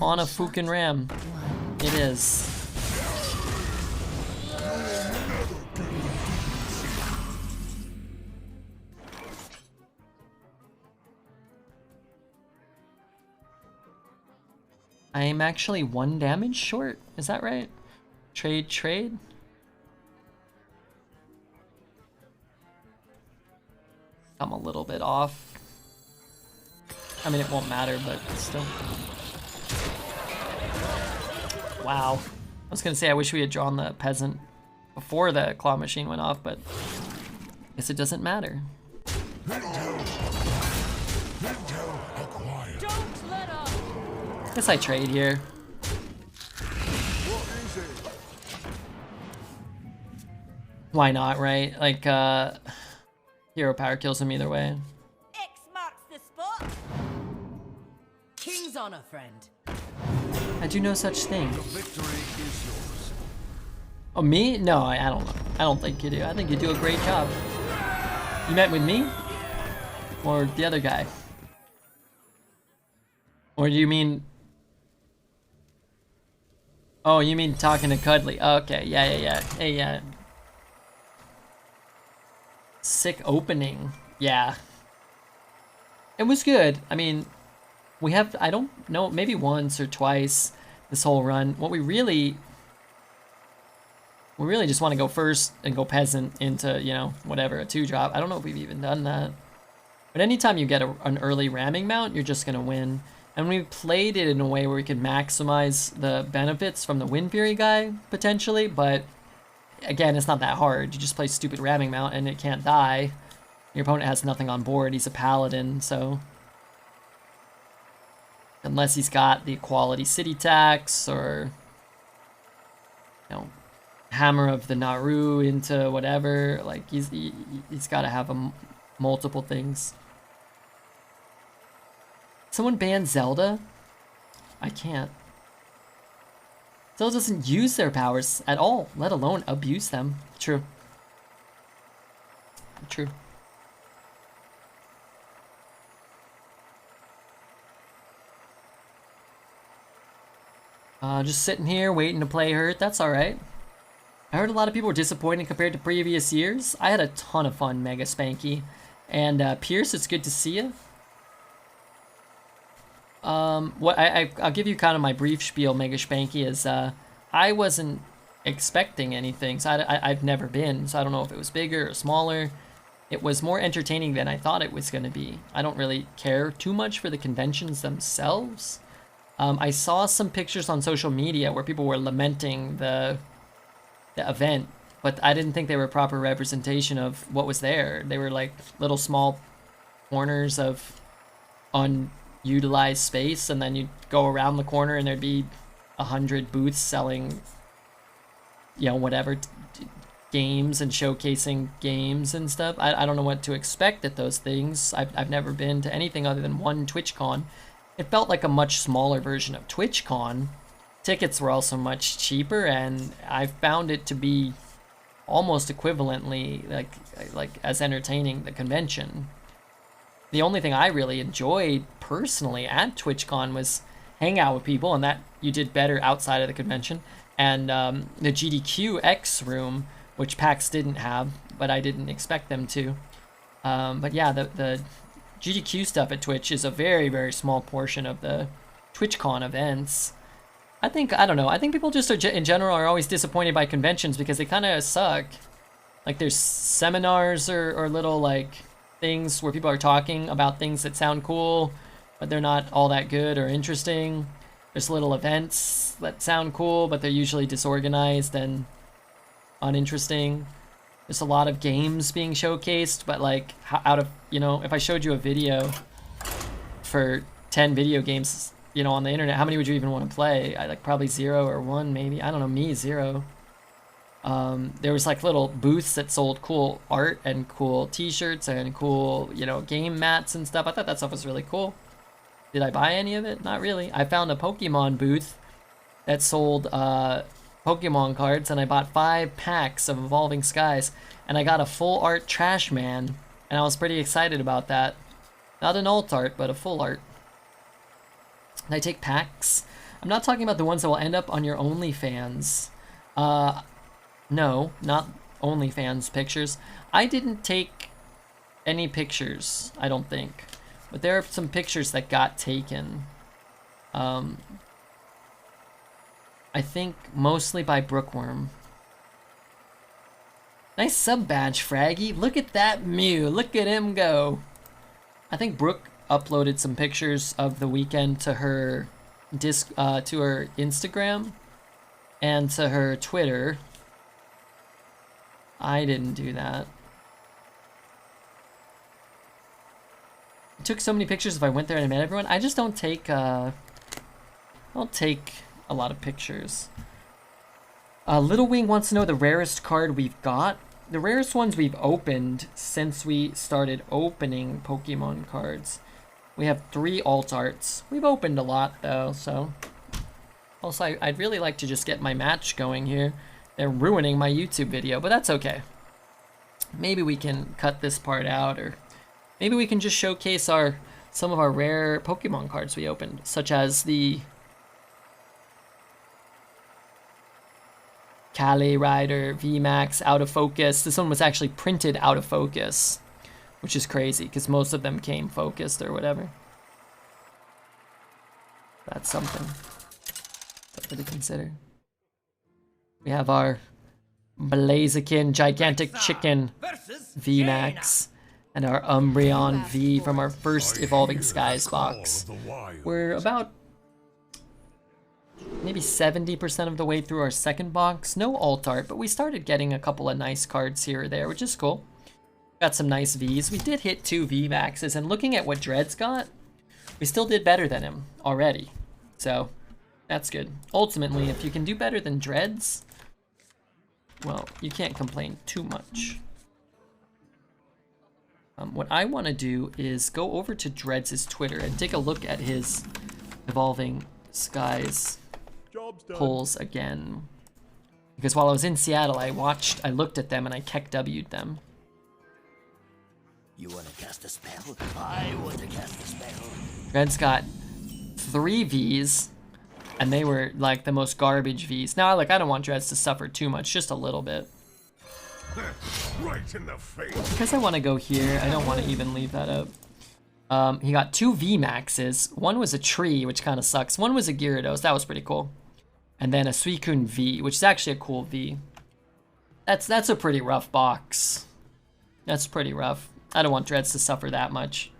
On a fucking ram. It is. I am actually 1 damage short. Is that right? Trade. I'm a little bit off. I mean, it won't matter, but still. Wow. I was gonna say I wish we had drawn the peasant before the claw machine went off, but I guess it doesn't matter. Guess I trade here. Why not, right? Like, hero power kills him either way. X marks the spot. King's honor, friend. I do no such thing. The victory is yours. Oh, me? No, I don't know. I don't think you do. I think you do a great job. You met with me? Or the other guy? Or do you mean... Oh, you mean talking to Cuddly. Okay, yeah. Hey, yeah. Sick opening. Yeah. It was good. I mean, we have, I don't know, maybe once or twice this whole run. What we really just want to go first and go peasant into, you know, whatever, a 2-drop. I don't know if we've even done that. But anytime you get an early ramming mount, you're just going to win. And we played it in a way where we could maximize the benefits from the Wind Fury guy, potentially. But, again, it's not that hard. You just play stupid ramming mount and it can't die. Your opponent has nothing on board. He's a paladin, so... Unless he's got the equality city tax or... You know... Hammer of the Naru into whatever, like he's got to have multiple things. Someone banned Zelda? I can't. Zelda doesn't use their powers at all, let alone abuse them. True. True. Just sitting here waiting to play Hurt. That's all right. I heard a lot of people were disappointed compared to previous years. I had a ton of fun, Mega Spanky. And Pierce, it's good to see you. I'll give you kind of my brief spiel, Mega Spanky, is I wasn't expecting anything. So I've never been, so I don't know if it was bigger or smaller. It was more entertaining than I thought it was going to be. I don't really care too much for the conventions themselves. I saw some pictures on social media where people were lamenting the event, but I didn't think they were a proper representation of what was there. They were like little small corners of unutilized space, and then you'd go around the corner and there'd be 100 booths selling, you know, whatever, games and showcasing games and stuff. I don't know what to expect at those things. I've never been to anything other than one TwitchCon. It felt like a much smaller version of TwitchCon. Tickets were also much cheaper, and I found it to be almost equivalently like as entertaining the convention. The only thing I really enjoyed personally at TwitchCon was hang out with people, and that you did better outside of the convention. And the GDQ X room, which PAX didn't have, but I didn't expect them to. But yeah, the GDQ stuff at Twitch is a very, very small portion of the TwitchCon events. I don't know, I think people just in general are always disappointed by conventions because they kind of suck. Like there's seminars or little like things where people are talking about things that sound cool, but they're not all that good or interesting. There's little events that sound cool, but they're usually disorganized and uninteresting. There's a lot of games being showcased, but like out of, you know, if I showed you a video for 10 video games, you know, on the internet, how many would you even want to play? Like probably 0 or 1 maybe. I don't know, me, 0. There was like little booths that sold cool art and cool t-shirts and cool, you know, game mats and stuff. I thought that stuff was really cool. Did I buy any of it? Not really. I found a Pokemon booth that sold Pokemon cards, and I bought 5 packs of Evolving Skies, and I got a full art Trash Man, and I was pretty excited about that. Not an alt art, but a full art. Did I take packs? I'm not talking about the ones that will end up on your OnlyFans. No, not OnlyFans pictures. I didn't take any pictures, I don't think. But there are some pictures that got taken. I think mostly by Brookworm. Nice sub badge, Fraggy. Look at that Mew. Look at him go. I think Brooke uploaded some pictures of the weekend to her to her Instagram and to her Twitter. I didn't do that. I took so many pictures if I went there and I met everyone. I just don't take a lot of pictures. Little Wing wants to know the rarest card we've got. the rarest ones we've opened since we started opening Pokemon cards. We have 3 alt arts. We've opened a lot though, so. Also, I'd really like to just get my match going here. They're ruining my YouTube video, but that's okay. Maybe we can cut this part out, or maybe we can just showcase some of our rare Pokemon cards we opened, such as the Kale Rider VMAX out of focus. This one was actually printed out of focus, which is crazy because most of them came focused or whatever. That's something to consider. We have our Blaziken Gigantic Chicken VMAX and our Umbreon V from our first Evolving Skies box. We're about maybe 70% of the way through our second box. No alt art, but we started getting a couple of nice cards here or there, which is cool. Got some nice Vs. We did hit 2 VMAXs, and looking at what Dread's got, we still did better than him already. So that's good. Ultimately, if you can do better than Dread's, well, you can't complain too much. What I want to do is go over to Dread's Twitter and take a look at his Evolving Skies pulls again. Because while I was in Seattle, I looked at them and I KEKW'd them. You want to cast a spell? I want to cast a spell. Dread's got 3 Vs, and they were like the most garbage Vs. Now, like, I don't want Dreads to suffer too much, just a little bit. Right in the face. Because I want to go here, I don't want to even leave that up. He got 2 VMAXs. One was a tree, which kind of sucks. One was a Gyarados, that was pretty cool. And then a Suicune V, which is actually a cool V. That's a pretty rough box. That's pretty rough. I don't want Dreads to suffer that much.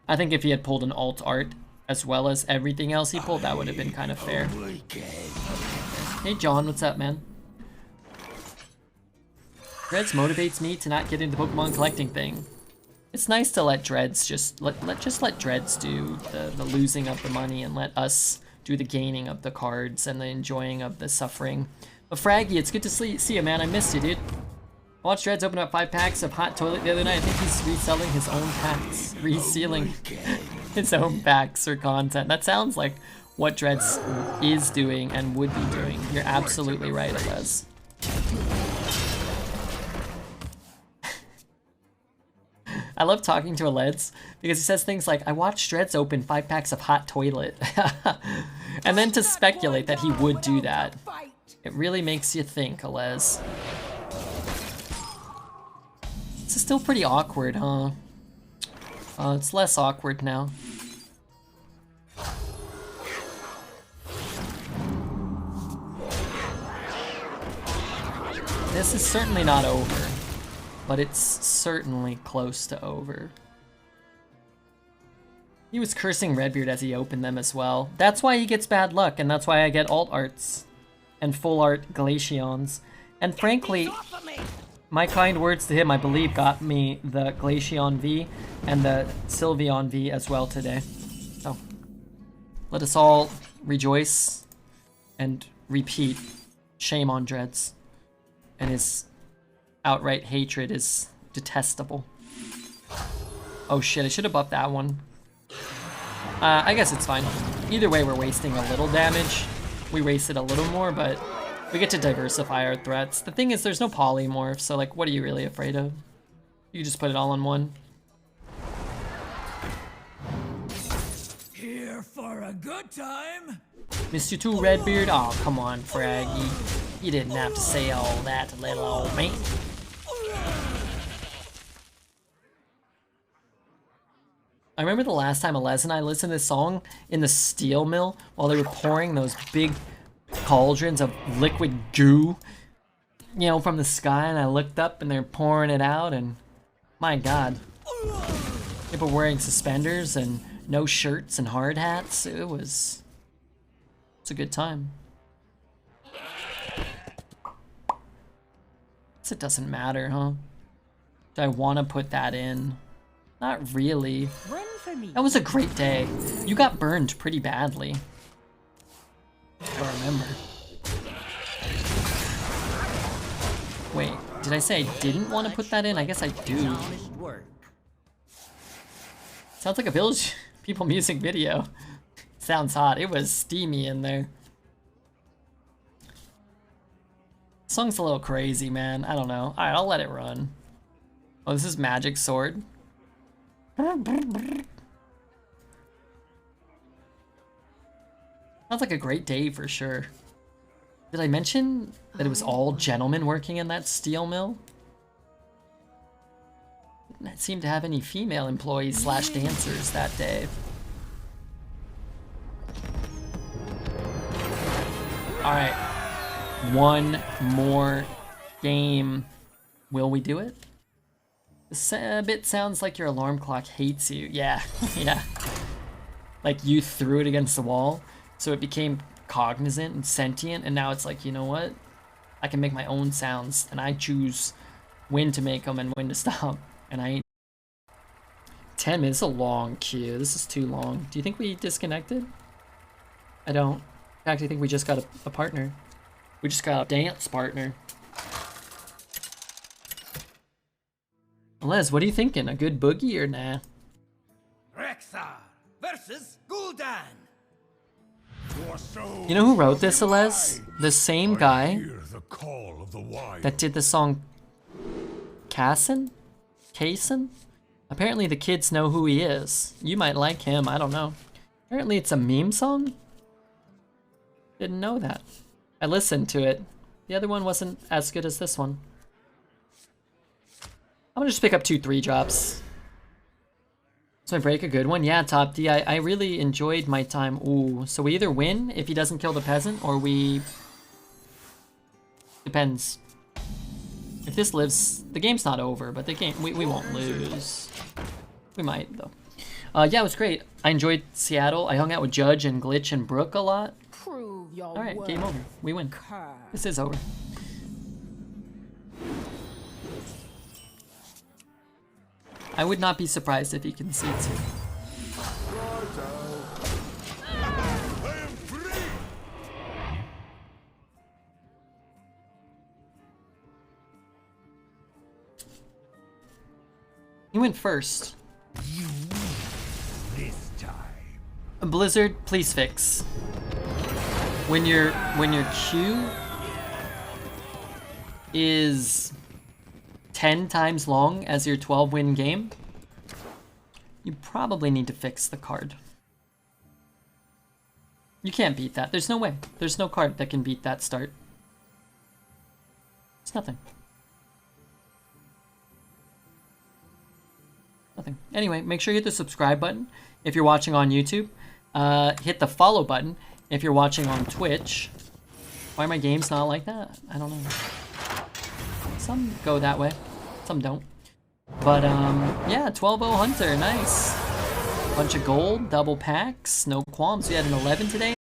I think if he had pulled an alt art as well as everything else he pulled, that would have been kind of fair. Hey John, what's up, man? Dreads motivates me to not get into the Pokemon collecting thing. It's nice to let Dreads just let Dreads do the losing of the money and let us do the gaining of the cards and the enjoying of the suffering. But Fraggy, it's good to see you, man. I missed you, dude. I watched Dreads open up 5 packs of Hot Toilet the other night. I think he's reselling his own packs, resealing his own packs for content. That sounds like what Dreads is doing and would be doing. You're absolutely right, Alez. I love talking to Alez because he says things like, I watched Dreads open 5 packs of Hot Toilet. And then to speculate that he would do that. It really makes you think, Alez. This is still pretty awkward, huh? It's less awkward now. This is certainly not over, but it's certainly close to over. He was cursing Redbeard as he opened them as well. That's why he gets bad luck, and that's why I get alt arts and full art Glaceons. And frankly, my kind words to him, I believe, got me the Glaceon V and the Sylveon V as well today. So, let us all rejoice and repeat. Shame on Dreads. And his outright hatred is detestable. Oh shit, I should have buffed that one. I guess it's fine. Either way, we're wasting a little damage. We wasted a little more, but we get to diversify our threats. The thing is, there's no polymorph, so like, what are you really afraid of? You just put it all on one. Here for a good time. Missed you too, Redbeard. Oh, come on, Fraggy. You didn't have to say all that, little old man. I remember the last time Alez and I listened to this song in the steel mill while they were pouring those big cauldrons of liquid goo, you know, from the sky, and I looked up and they're pouring it out, and my god. People wearing suspenders and no shirts and hard hats. It's a good time. It doesn't matter, huh? Do I want to put that in? Not really. That was a great day. You got burned pretty badly. I remember. Wait, did did I say I didn't want to put that in? I guess I do. Sounds like a Village People music video. Sounds hot. It was steamy in there. Song's a little crazy, man. I don't know. Alright, I'll let it run. Oh, this is Magic Sword. Sounds like a great day for sure. Did I mention that it was all gentlemen working in that steel mill? Didn't seem to have any female employees slash dancers that day. Alright. One more game. Will we do it? This bit sounds like your alarm clock hates you. Yeah, yeah. Like you threw it against the wall, so it became cognizant and sentient, and now it's like, you know what? I can make my own sounds, and I choose when to make them and when to stop. And I ain't. 10 minutes, a long queue. This is too long. Do you think we disconnected? I don't. In fact, I think we just got a partner. We just got a dance partner. Les, what are you thinking? A good boogie or nah? Rexar versus Gul'dan. You know who wrote this, Les? The same guy The call of the wild. that did the song Kason? Apparently the kids know who he is. You might like him, I don't know. Apparently it's a meme song? Didn't know that. I listened to it. The other one wasn't as good as this one. I'm gonna just pick up 2 3-drops. So I break a good one? Yeah, Top D, I really enjoyed my time. Ooh, so we either win if he doesn't kill the peasant, or we... Depends. If this lives, the game's not over, but the game, we won't lose. We might, though. Yeah, it was great. I enjoyed Seattle. I hung out with Judge and Glitch and Brooke a lot. Prove your Alright, worth. game over. We win. This is over. I would not be surprised if he concedes here. He went first. You win this time. Blizzard, please fix. When your queue is 10 times long as your 12-win game, you probably need to fix the card. You can't beat that. There's no way. There's no card that can beat that start. It's nothing. Nothing. Anyway, make sure you hit the subscribe button if you're watching on YouTube. Hit the follow button if you're watching on Twitch. Why are my games not like that? I don't know. Some go that way, some don't. But yeah, 12-0 Hunter, nice. Bunch of gold, double packs, no qualms. We had an 11 today.